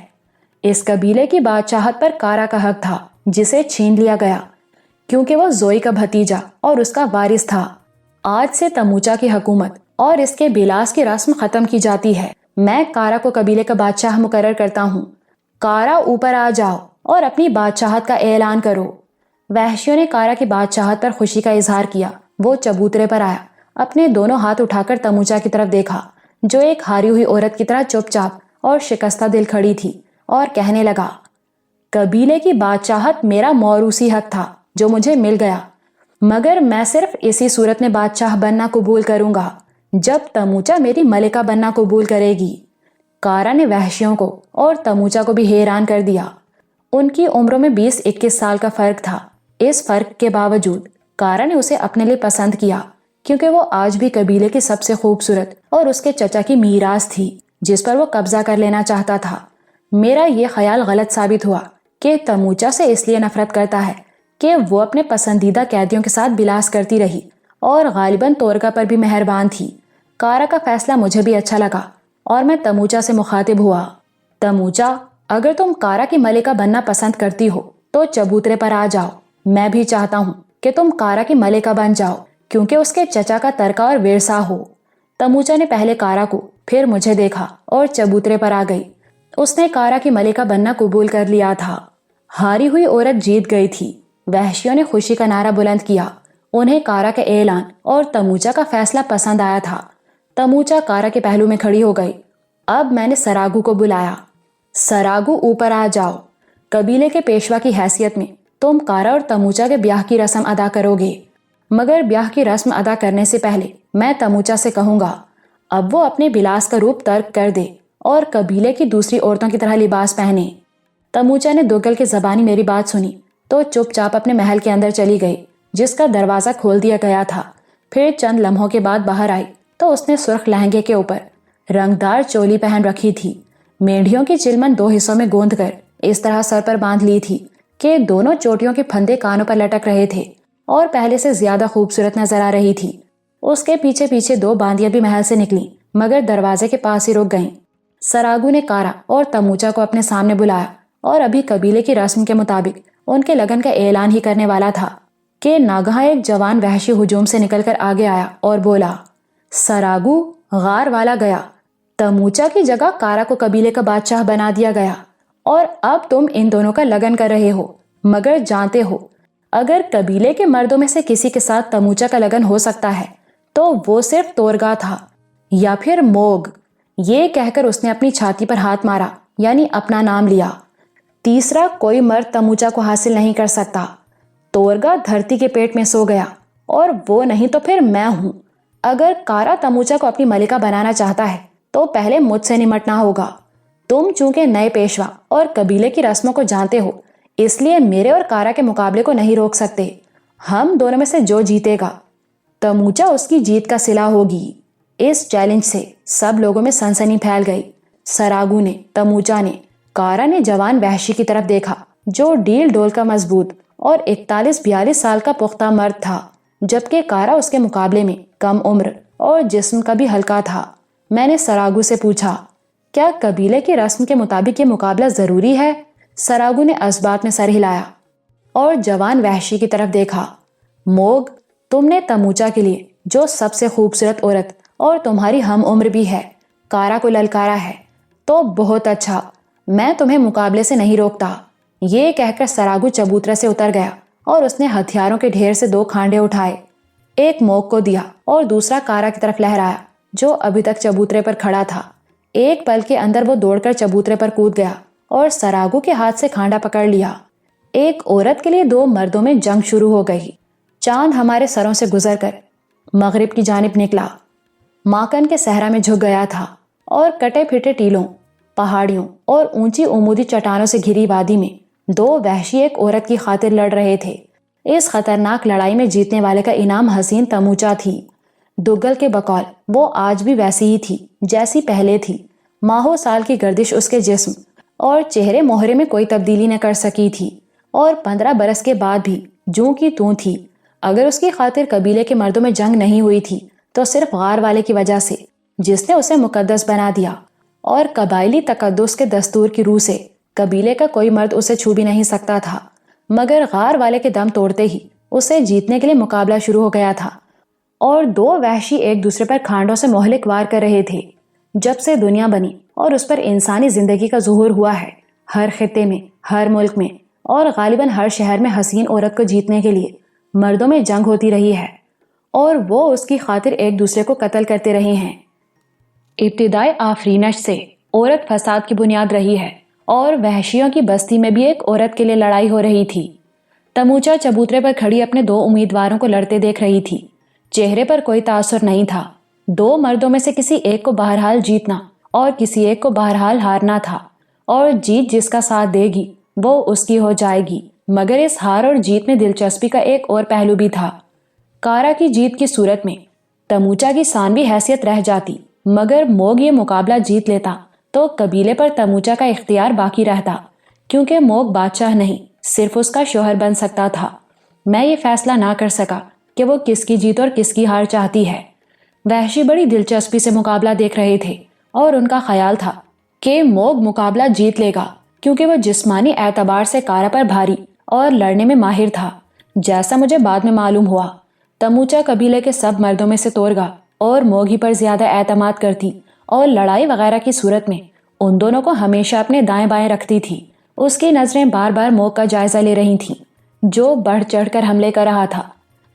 اس قبیلے کی بادشاہت پر کارا کا حق تھا جسے چھین لیا گیا کیونکہ وہ زوئی کا بھتیجا اور اس کا وارث تھا۔ آج سے تموچا کی حکومت اور اس کے بلاس کی رسم ختم کی جاتی ہے۔ میں کارا کو قبیلے کا بادشاہ مقرر کرتا ہوں۔ کارا، اوپر آ جاؤ اور اپنی بادشاہت کا اعلان کرو۔ وحشیوں نے کارا کی بادشاہت پر خوشی کا اظہار کیا۔ وہ چبوترے پر آیا، اپنے دونوں ہاتھ اٹھا کر تموچا کی طرف دیکھا جو ایک ہاری ہوئی عورت کی طرح چپ چاپ اور شکستہ دل کھڑی تھی، اور کہنے لگا، قبیلے کی بادشاہت میرا موروثی حق تھا جو مجھے مل گیا، مگر میں صرف اسی صورت میں بادشاہ بننا قبول کروں گا جب تموچا میری ملکہ بننا قبول کرے گی۔ کارا نے وحشیوں کو اور تموچا کو بھی حیران کر دیا۔ ان کی عمروں میں 20-21 سال کا فرق تھا۔ اس فرق کے باوجود کارا نے اسے اپنے لیے پسند کیا کیونکہ وہ آج بھی قبیلے کی سب سے خوبصورت اور اس کے چچا کی میراث تھی جس پر وہ قبضہ کر لینا چاہتا تھا۔ میرا یہ خیال غلط ثابت ہوا کہ تموچا سے اس لیے نفرت کرتا ہے کہ وہ اپنے پسندیدہ قیدیوں کے ساتھ بلاس کرتی رہی اور غالباً تورکا پر بھی مہربان تھی۔ کارا کا فیصلہ مجھے بھی اچھا لگا اور میں تموچا سے مخاطب ہوا، تموچا، اگر تم کارا کی ملکہ بننا پسند کرتی ہو تو چبوترے پر آ جاؤ۔ میں بھی چاہتا ہوں کہ تم کارا کی ملکہ بن جاؤ کیونکہ اس کے چچا کا ترکہ اور ورثہ ہو۔ تموچا نے پہلے کارا کو پھر مجھے دیکھا اور چبوترے پر آ گئی۔ اس نے کارا کی ملکہ بننا قبول کر لیا تھا۔ ہاری ہوئی عورت جیت گئی تھی۔ وحشیوں نے خوشی کا نعرہ بلند کیا۔ انہیں کارا کا اعلان اور تموچا کا فیصلہ پسند آیا تھا۔ تموچا کارا کے پہلو میں کھڑی ہو گئی۔ اب میں نے سراگو کو بلایا، سراگو، اوپر آ جاؤ۔ قبیلے کے پیشوا کی حیثیت میں تم کارا اور تموچا کے بیاہ کی رسم ادا کرو گے، مگر بیاہ کی رسم ادا کرنے سے پہلے میں تموچا سے کہوں گا اب وہ اپنے بلاس کا روپ ترک کر دے اور قبیلے کی دوسری عورتوں کی طرح لباس پہنے۔ تموچا نے دوگل کے زبانی میری بات سنی تو چپ چاپ اپنے محل کے اندر چلی گئی جس کا دروازہ کھول دیا گیا تھا۔ پھر چند لمحوں کے بعد باہر آئی تو اس نے سرخ لہنگے کے اوپر رنگدار چولی پہن رکھی تھی، مینڈیوں کی چلمن 2 حصوں میں گوندھ کر اس طرح سر پر باندھ لی تھی کہ دونوں چوٹیوں کے پھندے کانوں پر لٹک رہے تھے اور پہلے سے زیادہ خوبصورت نظر آ رہی تھی۔ اس کے پیچھے پیچھے 2 باندیاں بھی محل سے نکلیں مگر دروازے کے پاس ہی رک گئیں۔ سراگو نے کارا اور تموچا کو اپنے سامنے بلایا اور ابھی قبیلے کی رسم کے مطابق ان کے لگن کا اعلان ہی کرنے والا تھا کہ ناگہاں ایک جوان وحشی ہجوم سے نکل کر آگے آیا اور بولا، سراگو، غار والا گیا، تموچا کی جگہ کارا کو قبیلے کا بادشاہ بنا دیا گیا اور اب تم ان دونوں کا لگن کر رہے ہو، مگر جانتے ہو اگر قبیلے کے مردوں میں سے کسی کے ساتھ تموچا کا لگن ہو سکتا ہے تو وہ صرف تورگا تھا یا پھر موگ۔ یہ کہہ کر اس نے اپنی چھاتی پر ہاتھ مارا، یعنی اپنا نام لیا۔ تیسرا کوئی مرد تموچا کو حاصل نہیں کر سکتا۔ تورگا دھرتی کے پیٹ میں سو گیا اور وہ نہیں تو پھر میں ہوں۔ اگر کارا تموچا کو اپنی ملکہ بنانا چاہتا ہے تو پہلے مجھ سے نمٹنا ہوگا۔ تم چونکہ نئے پیشوا اور قبیلے کی رسموں کو جانتے ہو، اس لیے میرے اور کارا کے مقابلے کو نہیں روک سکتے۔ ہم دونوں میں سے جو جیتے گا تموچا اس کی جیت کا صلہ ہوگی۔ اس چیلنج سے سب لوگوں میں سنسنی پھیل گئی۔ سراگو نے، تموچا نے، کارا نے جوان وحشی کی طرف دیکھا جو ڈیل ڈول کا مضبوط اور 41-42 سال کا پختہ مرد تھا، جبکہ کارا اس کے مقابلے میں کم عمر اور جسم کا بھی ہلکا تھا۔ میں نے سراگو سے پوچھا، کیا قبیلے کی رسم کے مطابق یہ مقابلہ ضروری ہے؟ سراگو نے اسبات میں سر ہلایا اور جوان وحشی کی طرف دیکھا۔ موگ، تم نے تموچا کے لیے جو سب سے خوبصورت عورت اور تمہاری ہم عمر بھی ہے کارا کو للکارا ہے، تو بہت اچھا، میں تمہیں مقابلے سے نہیں روکتا۔ یہ کہہ کر سراگو چبوترے سے اتر گیا اور اس نے ہتھیاروں کے ڈھیر سے 2 کھانڈے اٹھائے، ایک موگ کو دیا اور دوسرا کارا کی طرف لہرایا جو ابھی تک چبوترے پر کھڑا تھا۔ ایک پل کے اندر وہ دوڑ کر چبوترے پر کود گیا اور سراگو کے ہاتھ سے کھانڈا پکڑ لیا۔ ایک عورت کے لیے 2 مردوں میں جنگ شروع ہو گئی۔ چاند ہمارے سروں سے گزر کر مغرب کی جانب نکلا، ماکن کے صحرا میں جھک گیا تھا اور کٹے پھٹے ٹیلوں، پہاڑیوں اور اونچی عمودی چٹانوں سے گھری وادی میں 2 وحشی ایک عورت کی خاطر لڑ رہے تھے۔ اس خطرناک لڑائی میں جیتنے والے کا انعام حسین تموچا تھی۔ دگل کے بقول وہ آج بھی ویسی ہی تھی جیسی پہلے تھی۔ ماہو سال کی گردش اس کے جسم اور چہرے مہرے میں کوئی تبدیلی نہ کر سکی تھی، اور 15 برس کے بعد بھی جوں کی توں تھی۔ اگر اس کی خاطر قبیلے کے مردوں میں جنگ نہیں ہوئی تھی تو صرف غار والے کی وجہ سے، جس نے اسے مقدس بنا دیا، اور قبائلی تقدس کے دستور کی روح سے قبیلے کا کوئی مرد اسے چھو بھی نہیں سکتا تھا۔ مگر غار والے کے دم توڑتے ہی اسے جیتنے کے لیے مقابلہ شروع ہو گیا تھا، اور 2 وحشی ایک دوسرے پر کھانڈوں سے مہلک وار کر رہے تھے۔ جب سے دنیا بنی اور اس پر انسانی زندگی کا ظہور ہوا ہے، ہر خطے میں، ہر ملک میں اور غالباً ہر شہر میں حسین عورت کو جیتنے کے لیے مردوں میں جنگ ہوتی رہی ہے، اور وہ اس کی خاطر ایک دوسرے کو قتل کرتے رہے ہیں۔ ابتدائی آفرینش سے عورت فساد کی بنیاد رہی ہے، اور وحشیوں کی بستی میں بھی ایک عورت کے لیے لڑائی ہو رہی تھی۔ تموچا چبوترے پر کھڑی اپنے 2 امیدواروں کو لڑتے دیکھ رہی تھی۔ چہرے پر کوئی تاثر نہیں تھا۔ 2 مردوں میں سے کسی ایک کو بہرحال جیتنا اور کسی ایک کو بہرحال ہارنا تھا، اور جیت جس کا ساتھ دے گی وہ اس کی ہو جائے گی۔ مگر اس ہار اور جیت میں دلچسپی کا ایک اور پہلو بھی تھا۔ کارا کی جیت کی صورت میں تموچا کی ثانوی حیثیت رہ جاتی، مگر موگ یہ مقابلہ جیت لیتا تو قبیلے پر تموچا کا اختیار باقی رہتا، کیونکہ موگ بادشاہ نہیں، صرف اس کا شوہر بن سکتا تھا۔ میں یہ فیصلہ نہ کر سکا کہ وہ کس کی جیت اور کس کی ہار چاہتی ہے۔ وحشی بڑی دلچسپی سے مقابلہ دیکھ رہے تھے، اور ان کا خیال تھا کہ موگ مقابلہ جیت لے گا، کیونکہ وہ جسمانی اعتبار سے کارا پر بھاری اور لڑنے میں ماہر تھا۔ جیسا مجھے بعد میں معلوم ہوا، تموچا قبیلے کے سب مردوں میں سے تورگا اور موگ ہی پر زیادہ اعتماد کرتی، اور لڑائی وغیرہ کی صورت میں ان دونوں کو ہمیشہ اپنے دائیں بائیں رکھتی تھی۔ اس کی نظریں بار بار موگ کا جائزہ لے رہی تھیں، جو بڑھ چڑھ کر حملے کر رہا تھا،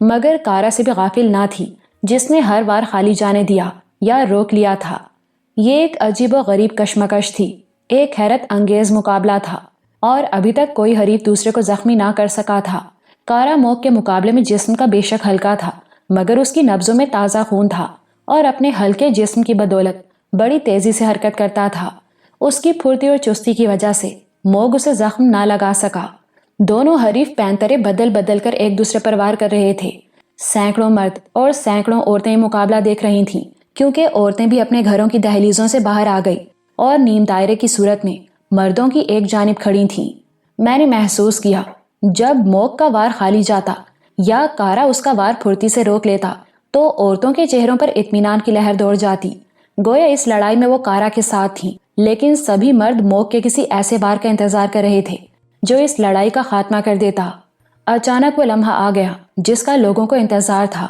مگر کارا سے بھی غافل نہ تھی، جس نے ہر بار خالی جانے دیا یا روک لیا تھا۔ یہ ایک عجیب و غریب کشمکش تھی، ایک حیرت انگیز مقابلہ تھا، اور ابھی تک کوئی حریف دوسرے کو زخمی نہ کر سکا تھا۔ کارا موگ کے مقابلے میں جسم کا بے شک ہلکا تھا، مگر اس کی نبضوں میں تازہ خون تھا، اور اپنے ہلکے جسم کی بدولت بڑی تیزی سے حرکت کرتا تھا۔ اس کی پھرتی اور چستی کی وجہ سے موگ اسے زخم نہ لگا سکا۔ دونوں حریف پینترے بدل بدل کر ایک دوسرے پر وار کر رہے تھے۔ سینکڑوں مرد اور سینکڑوں عورتیں مقابلہ دیکھ رہی تھیں، کیونکہ عورتیں بھی اپنے گھروں کی دہلیزوں سے باہر آ گئی اور نیم دائرے کی صورت میں مردوں کی ایک جانب کھڑی تھیں۔ میں نے محسوس کیا جب موگ کا وار خالی جاتا یا کارا اس کا وار پھرتی سے روک لیتا تو عورتوں کے چہروں پر اطمینان کی لہر دوڑ جاتی، گویا اس لڑائی میں وہ کارا کے ساتھ تھیں۔ لیکن سبھی مرد موگ کے کسی ایسے وار کا انتظار کر رہے تھے جو اس لڑائی کا خاتمہ کر دیتا۔ اچانک وہ لمحہ آ گیا جس کا لوگوں کو انتظار تھا۔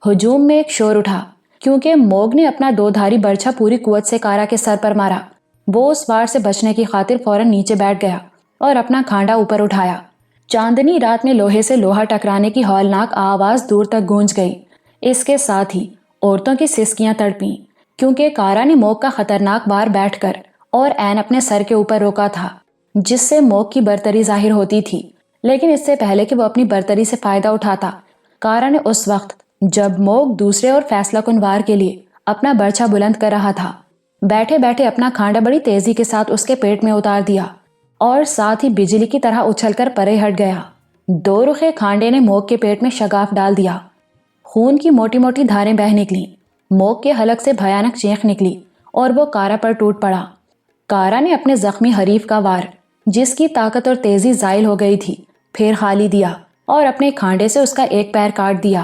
ہجوم میں ایک شور اٹھا، کیونکہ موگ نے اپنا 2 دھاری برچھا پوری قوت سے کارا کے سر پر مارا۔ وہ اس وار سے بچنے کی خاطر فوراً نیچے بیٹھ گیا اور اپنا کھانڈا اوپر اٹھایا۔ چاندنی رات میں لوہے سے لوہا ٹکرانے کی ہولناک آواز دور تک گونج گئی۔ اس کے ساتھ ہی عورتوں کی سسکیاں تڑپیں، کیونکہ کارا نے موگ کا خطرناک وار بیٹھ کر اور عین اپنے سر کے اوپر روکا تھا، جس سے موگ کی برتری ظاہر ہوتی تھی۔ لیکن اس سے پہلے کہ وہ اپنی برتری سے فائدہ اٹھاتا، کارا نے اس وقت جب موگ دوسرے اور فیصلہ کن وار کے لیے اپنا برچھا بلند کر رہا تھا، بیٹھے بیٹھے اپنا کھانڈا بڑی تیزی کے ساتھ اس کے پیٹ میں اتار دیا اور ساتھ ہی بجلی کی طرح اچھل کر پرے ہٹ گیا۔ دو رخے کھانڈے نے موگ کے پیٹ میں شگاف ڈال دیا۔ خون کی موٹی موٹی دھاریں بہہ نکلی۔ موگ کے حلق سے بھیانک چیخ نکلی اور وہ کارا پر ٹوٹ پڑا۔ کارا نے اپنے زخمی حریف کا وار، جس کی طاقت اور تیزی زائل ہو گئی تھی، پھر خالی دیا اور اپنے کھانڈے سے اس کا ایک پیر کاٹ دیا۔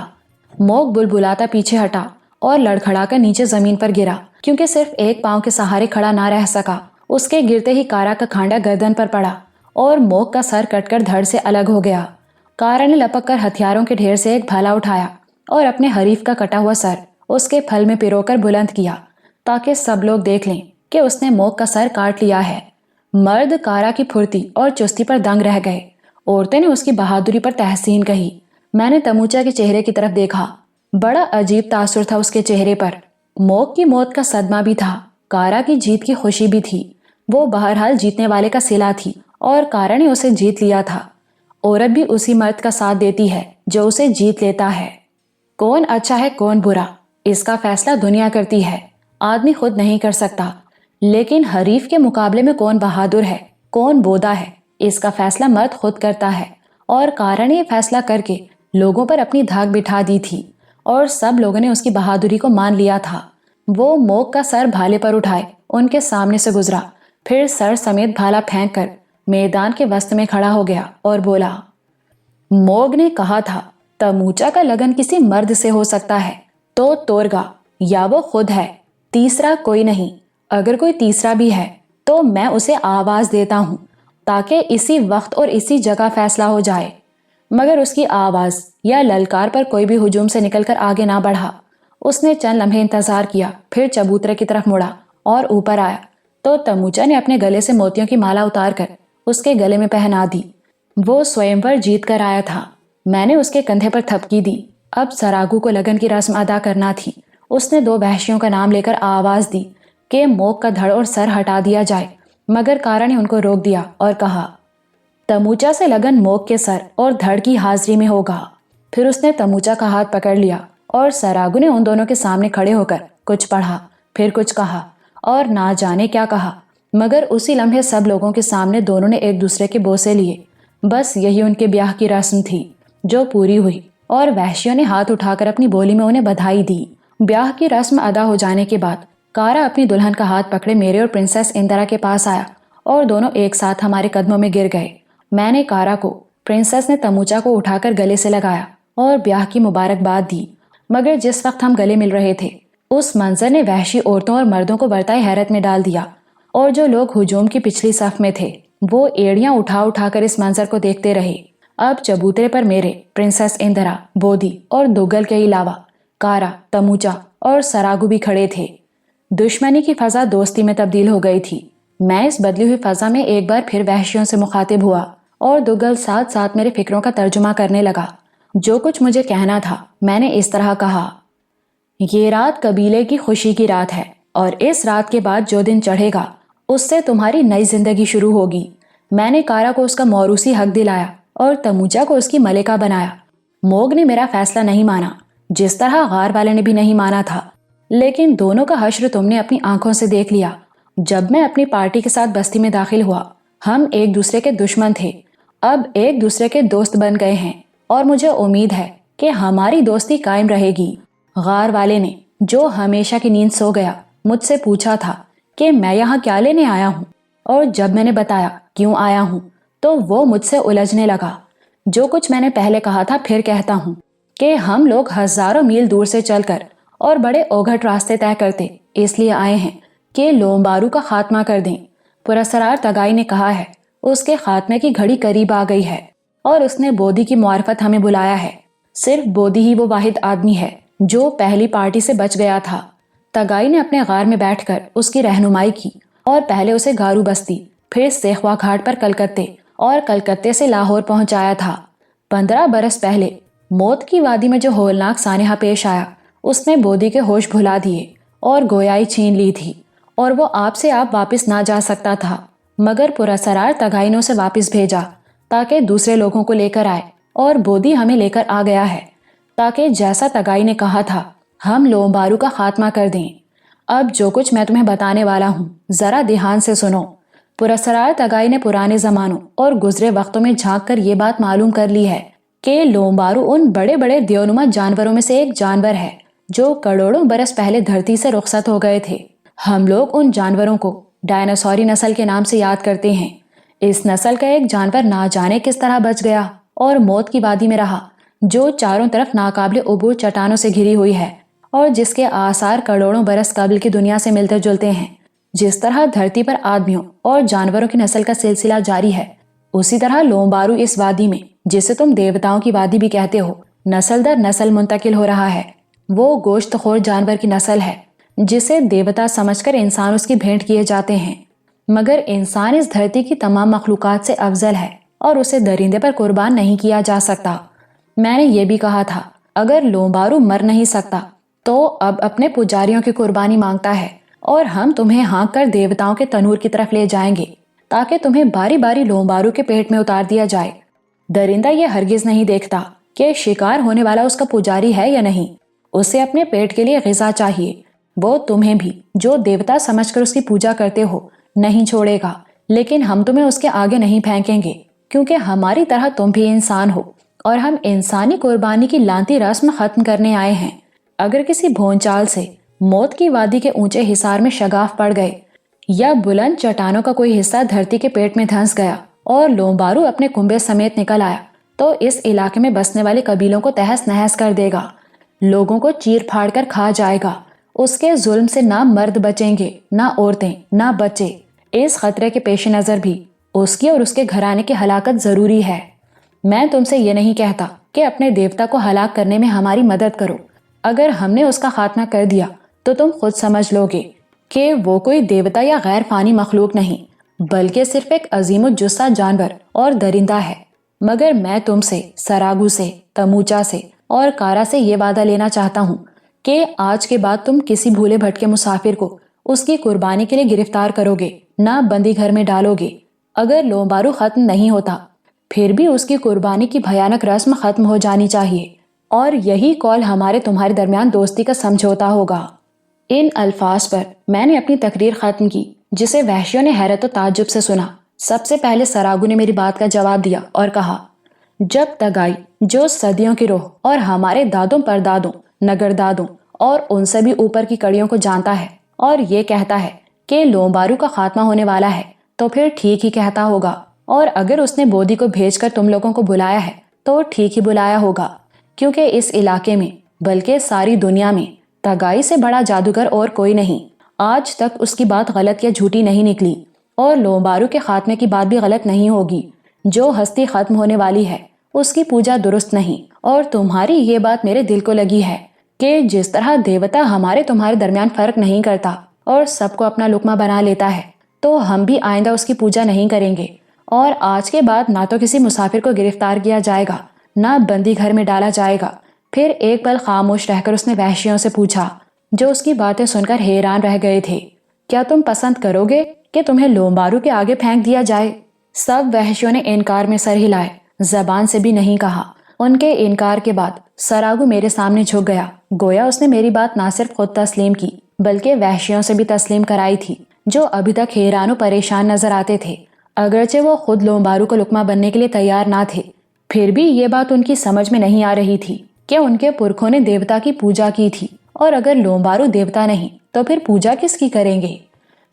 موگ بلبلاتا پیچھے ہٹا اور لڑکھڑا کر نیچے زمین پر گرا، کیونکہ صرف ایک پاؤں کے سہارے کھڑا نہ رہ سکا۔ اس کے گرتے ہی کارا کا کھانڈا گردن پر پڑا اور موگ کا سر کٹ کر دھڑ سے الگ ہو گیا۔ کارا نے لپک کر ہتھیاروں کے ڈھیر سے ایک بھالا اٹھایا اور اپنے حریف کا کٹا ہوا سر اس کے پھل میں پیرو کر بلند کیا تاکہ سب لوگ دیکھ لیں کہ اس نے موگ کا سر کاٹ لیا ہے۔ مرد کارا کی پھرتی اور چستی پر دنگ رہ گئے۔ عورتیں نے اس کی بہادری پر تحسین کہی۔ میں نے تموچا کے چہرے کی طرف دیکھا۔ بڑا عجیب تاثر تھا اس کے چہرے پر۔ موگ کی موت کا صدمہ بھی تھا، کارا کی جیت کی خوشی بھی تھی۔ وہ بہرحال جیتنے والے کا صلہ تھی اور کارا نے اسے جیت لیا تھا۔ عورت بھی اسی مرد کا ساتھ دیتی ہے جو اسے جیت لیتا ہے۔ کون اچھا ہے کون برا، اس کا فیصلہ دنیا کرتی ہے، آدمی خود نہیں کر سکتا۔ لیکن حریف کے مقابلے میں کون بہادر ہے کون بودا ہے، اس کا فیصلہ مرد خود کرتا ہے۔ اور کارا نے یہ فیصلہ کر کے لوگوں پر اپنی دھاک بٹھا دی تھی اور سب لوگوں نے اس کی بہادری کو مان لیا تھا۔ وہ موگ کا سر بھالے پر اٹھائے ان کے سامنے سے گزرا، پھر سر سمیت بھالا پھینک کر میدان کے وسط میں کھڑا ہو گیا اور بولا، موگ نے کہا تھا تموچا کا لگن کسی مرد سے ہو سکتا ہے تو تورگا یا وہ خود ہے، تیسرا کوئی نہیں۔ اگر کوئی تیسرا بھی ہے تو میں اسے آواز دیتا ہوں تاکہ اسی وقت اور اسی جگہ فیصلہ ہو جائے۔ مگر اس کی آواز یا للکار پر کوئی بھی ہجوم سے نکل کر آگے نہ بڑھا۔ اس نے چند لمحے انتظار کیا، پھر چبوترے کی طرف مڑا اور اوپر آیا تو تموچا نے اپنے گلے سے موتیوں کی مالا اتار کر اس کے گلے میں پہنا دی۔ وہ سوئمور جیت کر آیا تھا۔ میں نے اس کے کندھے پر تھپکی دی۔ اب سراگو کو لگن کی رسم ادا کرنا تھی۔ اس نے دو وحشیوں کا نام لے کر آواز دی کہ موگ کا دھڑ اور سر ہٹا دیا جائے، مگر کارا نے ان کو روک دیا اور کہا، تموچا سے لگن موگ کے سر اور دھڑ کی حاضری میں ہوگا۔ پھر اس نے تموچا کا ہاتھ پکڑ لیا اور سراگو نے ان دونوں کے سامنے کھڑے ہو کر کچھ پڑھا، پھر کچھ کہا اور نہ جانے کیا کہا، مگر اسی لمحے سب لوگوں کے سامنے دونوں نے ایک دوسرے کے بوسے لیے۔ بس یہی ان کے بیاہ کی رسم تھی جو پوری ہوئی اور وحشیوں نے ہاتھ اٹھا کر اپنی بولی میں انہیں بدھائی دی۔ بیاہ کی رسم ادا ہو جانے کے بعد کارا اپنی دلہن کا ہاتھ پکڑے میرے اور پرنسس اندرا کے پاس آیا اور دونوں ایک ساتھ ہمارے قدموں میں گر گئے۔ میں نے کارا کو، پرنسس نے تموچا کو اٹھا کر گلے سے لگایا اور بیاہ کی مبارکباد دی۔ مگر جس وقت ہم گلے مل رہے تھے اس منظر نے وحشی عورتوں اور مردوں کو برتائے حیرت میں ڈال دیا، اور جو لوگ ہجوم کی پچھلی صف میں تھے وہ ایڑیاں اٹھا اٹھا کر اس منظر کو دیکھتے رہے۔ اب چبوترے پر میرے، پرنسس اندرا، بودی اور دوگل کے علاوہ کارا، تموچا اور سراگو بھی کھڑے تھے۔ دشمنی کی فضا دوستی میں تبدیل ہو گئی تھی۔ میں اس بدلی ہوئی فضا میں ایک بار پھر وحشیوں سے مخاطب ہوا اور دوگل ساتھ ساتھ میرے فکروں کا ترجمہ کرنے لگا۔ جو کچھ مجھے کہنا تھا میں نے اس طرح کہا، یہ رات قبیلے کی خوشی کی رات ہے اور اس رات کے بعد جو دن چڑھے گا اس سے تمہاری نئی زندگی شروع ہوگی۔ میں نے کارا کو اس کا موروثی حق دلایا اور تموچا کو اس کی ملکہ بنایا۔ موگ نے میرا فیصلہ نہیں مانا، جس طرح غار والے نے بھی نہیں مانا تھا، لیکن دونوں کا حشر تم نے اپنی آنکھوں سے دیکھ لیا۔ جب میں اپنی پارٹی کے ساتھ بستی میں داخل ہوا ہم ایک دوسرے کے دشمن تھے، اب ایک دوسرے کے دوست بن گئے ہیں اور مجھے امید ہے کہ ہماری دوستی قائم رہے گی۔ غار والے نے، جو ہمیشہ کی نیند سو گیا، مجھ سے پوچھا تھا کہ میں یہاں کیا لینے آیا ہوں، اور جب میں نے بتایا کیوں آیا ہوں تو وہ مجھ سے الجھنے لگا۔ جو کچھ میں نے پہلے کہا تھا پھر کہتا ہوں کہ ہم لوگ ہزاروں میل دور سے چل کر اور بڑے اوگھٹ راستے طے کرتے اس لیے آئے ہیں کہ لومبارو کا خاتمہ کر دیں۔ پراسرار تگائی نے کہا ہے اس کے خاتمے کی گھڑی قریب آ گئی ہے اور اس نے بودی کی معرفت ہمیں بلایا ہے۔ صرف بودی ہی وہ واحد آدمی ہے جو پہلی پارٹی سے بچ گیا تھا۔ تگائی نے اپنے غار میں بیٹھ کر اس کی رہنمائی کی اور پہلے اسے گارو بستی، پھر سیخوا گھاٹ پر کلکتے اور کلکتے سے لاہور پہنچایا تھا۔ 15 برس پہلے موت کی وادی میں جو ہولناک سانحہ پیش آیا اس نے بودی کے ہوش بھلا دیے اور گویائی چھین لی تھی، اور وہ آپ سے آپ واپس نہ جا سکتا تھا، مگر پراسرار تگائی نے اسے واپس بھیجا تاکہ دوسرے لوگوں کو لے کر آئے، اور بودی ہمیں لے کر آ گیا ہے تاکہ جیسا تگائی نے کہا تھا ہم لومبارو کا خاتمہ کر دیں۔ اب جو کچھ میں تمہیں بتانے والا ہوں ذرا دھیان سے سنو۔ پراسرار تگائی نے پرانے زمانوں اور گزرے وقتوں میں جھانک کر یہ بات معلوم کر لی ہے کہ لومبارو ان بڑے بڑے دیونما جانوروں میں سے ایک جانور ہے جو کروڑوں برس پہلے دھرتی سے رخصت ہو گئے تھے۔ ہم لوگ ان جانوروں کو ڈائناسوری نسل کے نام سے یاد کرتے ہیں۔ اس نسل کا ایک جانور نہ جانے کس طرح بچ گیا اور موت کی وادی میں رہا، جو چاروں طرف ناقابل عبور چٹانوں سے گھری ہوئی ہے اور جس کے آثار کروڑوں برس قبل کی دنیا سے ملتے جلتے ہیں۔ جس طرح دھرتی پر آدمیوں اور جانوروں کی نسل کا سلسلہ جاری ہے، اسی طرح لومبارو اس وادی میں، جسے تم دیوتاؤں کی وادی بھی کہتے ہو، نسل در نسل منتقل ہو رہا ہے۔ وہ گوشت خور جانور کی نسل ہے جسے دیوتا سمجھ کر انسان اس کی بھینٹ کیے جاتے ہیں، مگر انسان اس دھرتی کی تمام مخلوقات سے افضل ہے اور اسے درندے پر قربان نہیں کیا جا سکتا۔ میں نے یہ بھی کہا تھا اگر لومبارو مر نہیں سکتا تو اب اپنے پجاریوں کی قربانی مانگتا ہے اور ہم تمہیں ہانک کر دیوتاؤں کے تنور کی طرف لے جائیں گے تاکہ تمہیں باری باری لومبارو کے پیٹ میں اتار دیا جائے۔ درندہ یہ ہرگز نہیں دیکھتا کہ شکار ہونے والا اس کا پجاری ہے یا نہیں، اسے اپنے پیٹ کے لیے غذا چاہیے۔ وہ تمہیں بھی جو دیوتا سمجھ کر اس کی پوجا کرتے ہو نہیں چھوڑے گا، لیکن ہم تمہیں اس کے آگے نہیں پھینکیں گے کیونکہ ہماری طرح تم بھی انسان ہو اور ہم انسانی قربانی کی لانتی رسم ختم کرنے آئے ہیں۔ اگر کسی بھونچال سے موت کی وادی کے اونچے حصار میں شگاف پڑ گئے یا بلند چٹانوں کا کوئی حصہ دھرتی کے پیٹ میں دھنس گیا اور لومبارو اپنے کنبے سمیت نکل آیا تو اس علاقے میں بسنے والے قبیلوں کو تہس نہس کر دے گا، لوگوں کو چیر پھاڑ کر کھا جائے گا۔ اس کے ظلم سے نہ مرد بچیں گے، نہ عورتیں، نہ بچے۔ اس خطرے کے پیش نظر بھی اس کی اور اس کے گھرانے کی ہلاکت ضروری ہے۔ میں تم سے یہ نہیں کہتا کہ اپنے دیوتا کو ہلاک کرنے میں ہماری مدد کرو۔ اگر ہم نے اس کا خاتمہ کر دیا تو تم خود سمجھ لو گے کہ وہ کوئی دیوتا یا غیر فانی مخلوق نہیں بلکہ صرف ایک عظیم الجثہ جانور اور درندہ ہے۔ مگر میں تم سے، سراگو سے، تموچا سے اور کارا سے یہ وعدہ لینا چاہتا ہوں کہ آج کے بعد تم کسی بھولے بھٹکے مسافر کو اس کی قربانی کے لیے گرفتار کرو گے، نہ بندی گھر میں ڈالو گے۔ اگر لومبارو ختم نہیں ہوتا پھر بھی اس کی قربانی کی بھیانک رسم ختم ہو جانی چاہیے، اور یہی قول ہمارے تمہارے درمیان دوستی کا سمجھوتا ہوگا۔ ان الفاظ پر میں نے اپنی تقریر ختم کی، جسے وحشیوں نے حیرت و تعجب سے سنا۔ سب سے پہلے سراگو نے میری بات کا جواب دیا اور کہا، جب تگائی جو صدیوں کی روح اور ہمارے دادوں پردادوں، نگر دادوں اور ان سے بھی اوپر کی کڑیوں کو جانتا ہے اور یہ کہتا ہے کہ لومبارو کا خاتمہ ہونے والا ہے تو پھر ٹھیک ہی کہتا ہوگا، اور اگر اس نے بودی کو بھیج کر تم لوگوں کو بلایا ہے تو ٹھیک ہی بلایا ہوگا، کیونکہ اس علاقے میں بلکہ ساری دنیا میں تگائی سے بڑا جادوگر اور کوئی نہیں۔ آج تک اس کی بات غلط یا جھوٹی نہیں نکلی، اور لومبارو کے خاتمے کی بات بھی غلط نہیں ہوگی۔ جو ہستی ختم ہونے والی ہے اس کی پوجا درست نہیں، اور تمہاری یہ بات میرے دل کو لگی ہے کہ جس طرح دیوتا ہمارے تمہارے درمیان فرق نہیں کرتا اور سب کو اپنا لقمہ بنا لیتا ہے، تو ہم بھی آئندہ اس کی پوجا نہیں کریں گے، اور آج کے بعد نہ تو کسی مسافر کو گرفتار کیا جائے گا، نہ بندی گھر میں ڈالا جائے گا۔ پھر ایک پل خاموش رہ کر اس نے وحشیوں سے پوچھا، جو اس کی باتیں سن کر حیران رہ گئے تھے، کیا تم پسند کرو گے کہ تمہیں لومبارو کے آگے پھینک دیا جائے؟ سب وحشیوں نے انکار میں سر ہلائے، زبان سے بھی نہیں کہا۔ ان کے انکار کے بعد سراگو میرے سامنے جھک گیا، گویا اس نے میری بات نہ صرف خود تسلیم کی بلکہ وحشیوں سے بھی تسلیم کرائی تھی، جو ابھی تک حیران و پریشان نظر آتے تھے۔ اگرچہ وہ خود لومبارو کو لقمہ بننے کے لیے تیار نہ تھے، پھر بھی یہ بات ان کی سمجھ میں نہیں آ رہی تھی کہ ان کے پرکھوں نے دیوتا کی پوجا کی تھی، اور اگر لومبارو دیوتا نہیں تو پھر پوجا کس کی کریں گے؟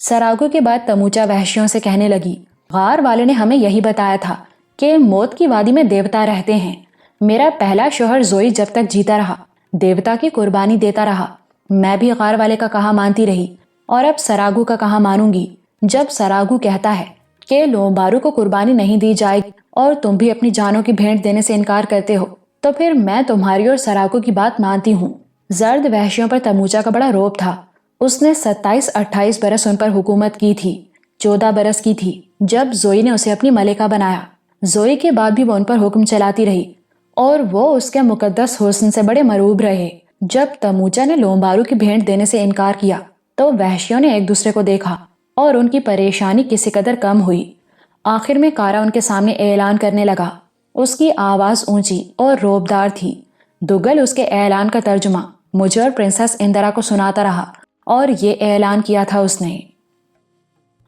سراگو کے بعد تموچا وحشیوں سے کہنے لگی، غار والے نے ہمیں یہی بتایا تھا کہ موت کی وادی میں دیوتا رہتے ہیں۔ میرا پہلا شوہر زوئی جب تک جیتا رہا دیوتا کی قربانی دیتا رہا، میں بھی غار والے کا کہا مانتی رہی، اور اب سراگو کا کہا مانوں گی۔ جب سراگو کہتا ہے کہ لومبارو کو قربانی نہیں دی جائے گی اور تم بھی اپنی جانوں کی بھینٹ دینے سے انکار کرتے ہو، تو پھر میں تمہاری اور سراگو کی بات مانتی ہوں۔ زرد وحشیوں پر تموچا کا بڑا روب تھا۔ اس نے 27-28 برس ان پر حکومت کی تھی، 14 برس کی تھی جب زوئی نے اسے اپنی ملکہ بنایا۔ زوئی کے بعد بھی وہ ان پر حکم چلاتی رہی، اور وہ اس کے مقدس حسن سے بڑے مروب رہے۔ جب تموچا نے لومبارو کی بھینٹ دینے سے انکار کیا تو وحشیوں نے ایک دوسرے کو دیکھا اور ان کی پریشانی کسی قدر کم ہوئی۔ آخر میں کارا ان کے سامنے اعلان کرنے لگا۔ اس کی آواز اونچی اور روبدار تھی۔ دگل اس کے اعلان کا ترجمہ مجھے اور پرنسس اندرا کو سناتا رہا۔ اور یہ اعلان کیا تھا اس نے،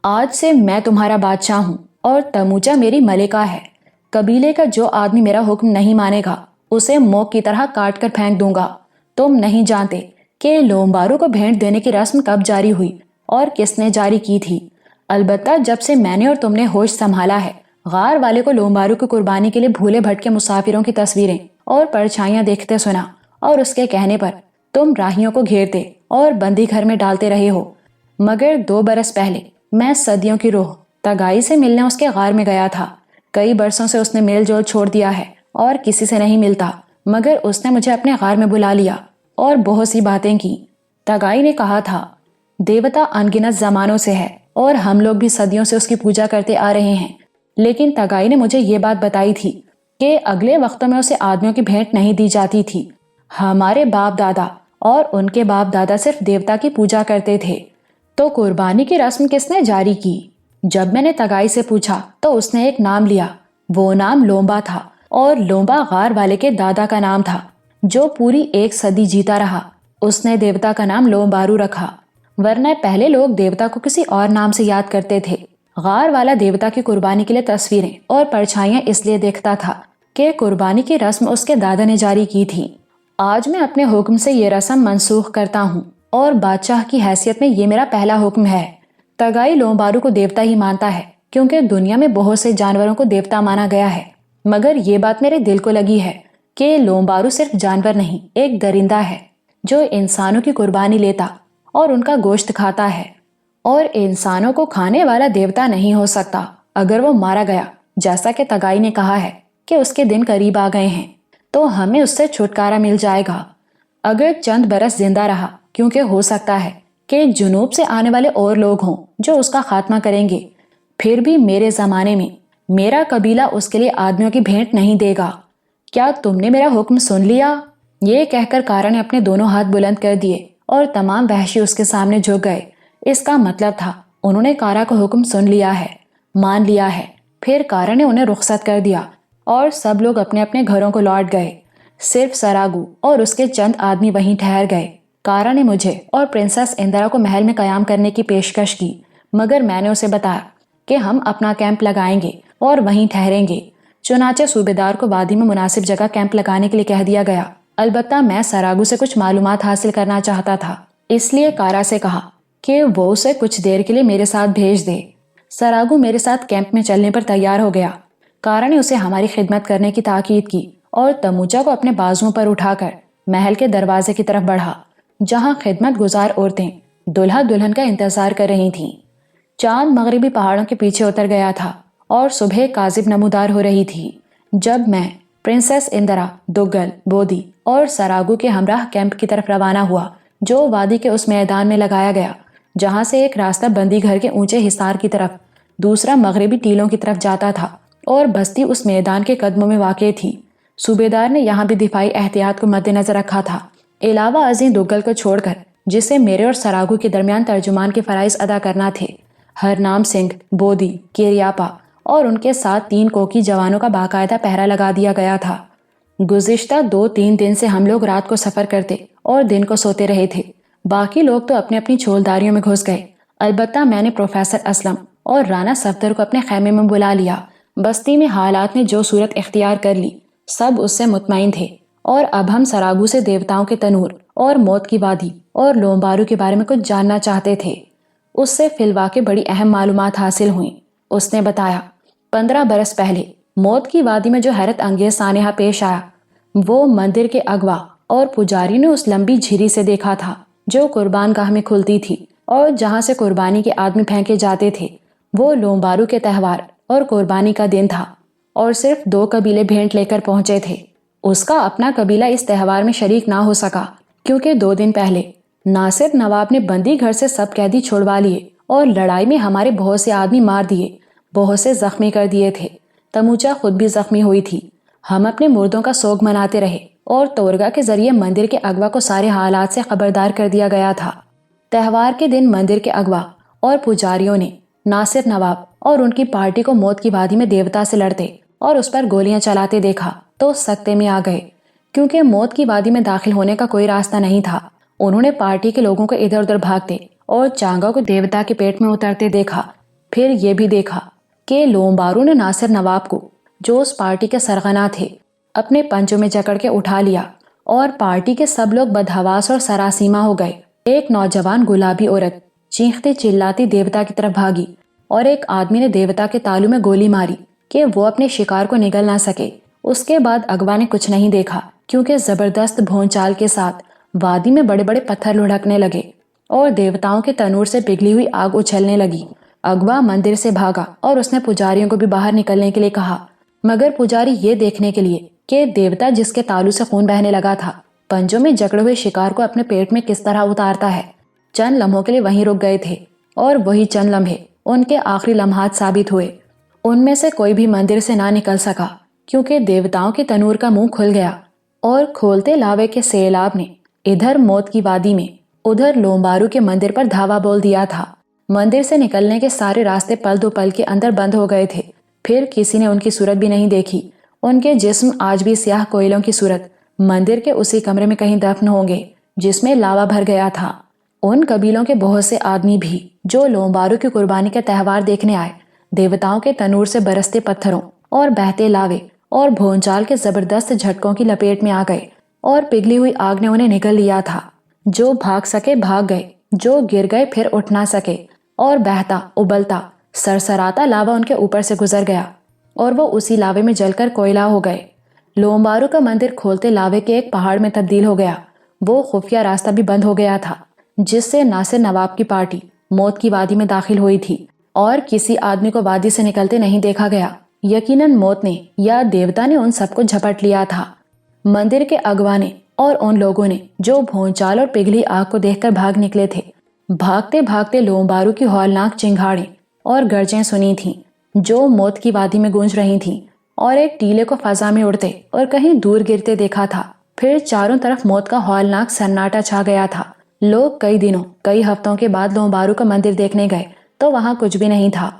آج سے میں تمہارا بادشاہ ہوں اور تموچا میری ملکہ ہے۔ قبیلے کا جو آدمی میرا حکم نہیں مانے گا اسے موک کی طرح کاٹ کر پھینک دوں گا۔ تم نہیں جانتے کہ لومبارو کو بھیٹ دینے کی رسم کب جاری ہوئی اور کس نے جاری کی تھی۔ البتہ جب سے میں نے اور تم نے ہوش سنبھالا ہے، غار والے کو لومبارو کی قربانی کے لیے بھولے بھٹکے مسافروں کی تصویریں اور پرچھائیاں دیکھتے سنا، اور اس کے کہنے پر تم راہیوں کو گھیرتے اور بندی گھر میں ڈالتے رہے ہو۔ مگر 2 برس پہلے میں صدیوں کی روح تگائی سے ملنے اس کے غار میں گیا تھا۔ کئی برسوں سے اس نے میل جول چھوڑ دیا ہے اور کسی سے نہیں ملتا، مگر اس نے مجھے اپنے غار میں بلا لیا اور بہت سی باتیں کی۔ تگائی نے کہا تھا، دیوتا انگنت زمانوں سے ہے اور ہم لوگ بھی صدیوں سے اس کی پوجا کرتے آ رہے ہیں، لیکن تگائی نے مجھے یہ بات بتائی تھی کہ اگلے وقتوں میں اسے آدمیوں کی بھیٹ نہیں دی جاتی تھی۔ ہمارے باپ دادا اور ان کے باپ دادا صرف دیوتا کی پوجا کرتے تھے۔ تو قربانی کی رسم کس نے جاری کی؟ جب میں نے تگائی سے پوچھا تو اس نے ایک نام لیا۔ وہ نام لومبا تھا، اور لومبا غار والے کے دادا کا نام تھا جو پوری 1 صدی جیتا رہا۔ اس نے دیوتا کا نام لومبارو رکھا، ورنہ پہلے لوگ دیوتا کو کسی اور نام سے یاد کرتے تھے۔ غار والا دیوتا کی قربانی کے لیے تصویریں اور پرچھائیاں اس لیے دیکھتا تھا کہ قربانی کی رسم اس کے دادا نے جاری کی تھی۔ آج میں اپنے حکم سے یہ رسم منسوخ کرتا ہوں اور بادشاہ کی حیثیت میں یہ میرا پہلا حکم ہے۔ تگائی لومبارو کو دیوتا ہی مانتا ہے کیونکہ دنیا میں بہت سے جانوروں کو دیوتا مانا گیا ہے، مگر یہ بات میرے دل کو لگی ہے کہ لومبارو صرف جانور نہیں، ایک درندہ ہے جو انسانوں کی قربانی لیتا اور ان کا گوشت کھاتا ہے، اور انسانوں کو کھانے والا دیوتا نہیں ہو سکتا اگر وہ مارا گیا۔ جیسا کہ تگائی نے کہا ہے کہ اس کے دن قریب آ گئے ہیں، تو ہمیں اس سے چھٹکارا مل جائے گا اگر چند برس زندہ رہا، کیونکہ ہو سکتا ہے کہ جنوب سے آنے والے اور لوگ ہوں جو اس کا خاتمہ کریں گے۔ پھر بھی میرے زمانے میں میرا قبیلہ اس کے لیے آدمیوں کی بھیٹ نہیں دے گا۔ کیا تم نے میرا حکم سن لیا؟ یہ کہہ کر کارا نے اپنے دونوں ہاتھ بلند کر دیے اور تمام وحشی اس کے سامنے جھک گئے۔ اس کا مطلب تھا انہوں نے کارا کا حکم سن لیا ہے، مان لیا ہے۔ پھر کارا نے انہیں رخصت کر دیا اور سب لوگ اپنے اپنے گھروں کو لوٹ گئے۔ صرف سراگو اور اس کے چند آدمی وہیں ٹھہر گئے۔ کارا نے مجھے اور پرنسس اندرا کو محل میں قیام کرنے کی پیشکش کی، مگر میں نے اسے بتایا کہ ہم اپنا کیمپ لگائیں گے اور وہیں ٹھہریں گے۔ چنانچہ صوبیدار کو وادی میں مناسب جگہ کیمپ لگانے کے لیے کہہ دیا گیا۔ البتہ میں سراگو سے کچھ معلومات حاصل کرنا چاہتا تھا، اس لیے کارا سے کہا کہ وہ اسے کچھ دیر کے لیے میرے ساتھ بھیج دے۔ سراگو میرے ساتھ کیمپ میں چلنے پر تیار ہو گیا۔ کارا نے اسے ہماری خدمت کرنے کی تاکید کی اور تموچا کو اپنے بازوؤں پر اٹھا کر محل کے دروازے کی طرف بڑھا، جہاں خدمت گزار عورتیں دلہا دلہن کا انتظار کر رہی تھیں۔ چاند مغربی پہاڑوں کے پیچھے اتر گیا تھا اور صبح کاذب نمودار ہو رہی تھی جب میں پرنسس اندرا، دگل، بودی اور سراگو کے ہمراہ کیمپ کی طرف روانہ ہوا، جو وادی کے اس میدان میں لگایا گیا جہاں سے ایک راستہ بندی گھر کے اونچے حصار کی طرف، دوسرا مغربی ٹیلوں کی طرف جاتا تھا، اور بستی اس میدان کے قدموں میں واقع تھی۔ صوبیدار نے یہاں بھی دفاعی احتیاط کو مد نظر رکھا تھا۔ علاوہ ازیں دگل کو چھوڑ کر، جسے میرے اور سراگو کے درمیان ترجمان کے فرائض ادا کرنا تھے، ہرنام سنگھ، بودی، کیریاپا اور ان کے ساتھ 3 کوکی جوانوں کا باقاعدہ پہرا لگا دیا گیا تھا۔ گزشتہ 2-3 دن سے ہم لوگ رات کو سفر کرتے اور دن کو سوتے رہے تھے۔ باقی لوگ تو اپنی اپنی چھولداریوں میں گھس گئے۔ البتہ میں نے پروفیسر اسلم اور رانا صفدر کو اپنے خیمے میں بلا لیا۔ بستی میں حالات نے جو صورت اختیار کر لی، سب اس سے مطمئن تھے، اور اب ہم سراگو سے دیوتاؤں کے تنور اور موت کی وادی اور لومبارو کے بارے میں کچھ جاننا چاہتے تھے۔ اس سے فی الواقع بڑی اہم معلومات حاصل ہوئیں۔ اس نے بتایا، 15 برس پہلے موت کی وادی میں جو حیرت انگیز سانحہ پیش آیا، وہ مندر کے اغوا اور پجاری نے اس لمبی جھیری سے دیکھا تھا جو قربان گاہ میں کھلتی تھی اور جہاں سے قربانی کے آدمی پھینکے جاتے تھے۔ وہ لومبارو کے تہوار اور قربانی کا دن تھا، اور صرف 2 قبیلے بھیٹ لے کر پہنچے تھے۔ اس کا اپنا قبیلہ اس تہوار میں شریک نہ ہو سکا کیونکہ 2 دن پہلے ناصر نواب نے بندی گھر سے سب قیدی چھڑوا لیے اور لڑائی میں ہمارے بہت سے آدمی مار دیے، بہت سے زخمی کر دیے تھے۔ تموچا خود بھی زخمی ہوئی تھی۔ ہم اپنے مردوں کا سوگ مناتے رہے اور تورگا کے ذریعے مندر کے اغوا کو سارے حالات سے خبردار کر دیا گیا تھا۔ تہوار کے دن مندر کے اغوا اور پجاریوں نے ناصر نواب اور ان کی پارٹی کو موت کی وادی میں دیوتا سے لڑتے اور اس پر گولیاں چلاتے دیکھا تو سکتے میں آ گئے، کیونکہ موت کی وادی میں داخل ہونے کا کوئی راستہ نہیں تھا انہوں نے پارٹی کے لوگوں کو ادھر ادھر بھاگتے اور چانگا کو دیوتا کے پیٹ میں اترتے دیکھا۔ پھر یہ بھی دیکھا کہ لومبارو نے ناصر نواب کو، جو اس پارٹی کے سرغنہ تھے، اپنے پنجوں میں جکڑ کے اٹھا لیا اور پارٹی کے سب لوگ بدحواس اور سراسیمہ ہو گئے۔ ایک نوجوان گلابی عورت چیختی چلاتی دیوتا کی طرف بھاگی اور ایک آدمی نے دیوتا کے تالو میں گولی ماری کہ وہ اپنے شکار کو نگل نہ سکے۔ اس کے بعد اغوا نے کچھ نہیں دیکھا کیونکہ زبردست بھونچال کے ساتھ وادی میں بڑے بڑے پتھر لڑھکنے لگے اور دیوتاؤں کے تنور سے پگھلی ہوئی آگ اچھلنے لگی۔ اغوا مندر سے بھاگا اور اس نے پجاریوں کو بھی باہر نکلنے کے لیے کہا، مگر پجاری یہ دیکھنے کے لیے کہ دیوتا جس کے تالو سے خون بہنے لگا تھا پنجوں میں جکڑے ہوئے شکار کو اپنے پیٹ میں کس طرح اتارتا ہے، چند لمحوں کے لیے وہیں رک گئے تھے، اور وہی چند لمحے ان کے آخری لمحات ثابت ہوئے۔ ان میں سے کوئی بھی مندر سے نہ نکل سکا کیونکہ دیوتاؤں کے تنور کا منہ کھل گیا اور کھولتے لاوے کے سیلاب نے ادھر موت کی وادی میں ادھر لومبارو کے مندر پر دھاوا بول دیا تھا۔ مندر سے نکلنے کے سارے راستے پل دو پل کے اندر بند ہو گئے تھے۔ پھر کسی نے ان کی صورت بھی نہیں دیکھی۔ ان کے جسم آج بھی سیاہ کوئلوں کی صورت مندر کے اسی کمرے میں کہیں دفن ہوں گے جس میں لاوا بھر گیا تھا۔ ان قبیلوں کے بہت سے آدمی بھی جو لومبارو کی قربانی کا تہوار دیکھنے آئے، دیوتاؤں کے تنور سے برستے پتھروں اور بہتے لاوے اور بھونچال کے زبردست جھٹکوں کی لپیٹ میں آ گئے اور پگھلی ہوئی آگ نے انہیں نگل لیا تھا۔ جو بھاگ سکے بھاگ گئے، جو گر گئے پھر اٹھ نہ سکے، اور بہتا ابلتا سرسراتا لاوا ان کے اوپر سے گزر گیا اور وہ اسی لاوے میں جل کر کوئلہ ہو گئے۔ لومبارو کا مندر کھولتے لاوے کے ایک پہاڑ میں تبدیل ہو گیا۔ وہ خفیہ راستہ بھی بند ہو گیا تھا جس سے ناصر نواب کی پارٹی موت کی وادی میں داخل ہوئی تھی، اور کسی آدمی کو وادی سے نکلتے نہیں دیکھا گیا۔ یقیناً موت نے یا دیوتا نے ان سب کو جھپٹ لیا تھا۔ مندر کے اغوا نے اور ان لوگوں نے جو بھونچال اور پگھلی آگ کو دیکھ کر بھاگ نکلے تھے، بھاگتے بھاگتے لومبارو کی ہولناک چنگھاڑیں اور گرجیں سنی تھیں جو موت کی وادی میں گونج رہی تھیں، اور ایک ٹیلے کو فضا میں اڑتے اور کہیں دور گرتے دیکھا تھا۔ پھر چاروں طرف موت کا ہولناک سناٹا چھا گیا تھا۔ لوگ کئی دنوں کئی ہفتوں کے بعد لومبارو کا مندر دیکھنے گئے تو وہاں کچھ بھی نہیں تھا۔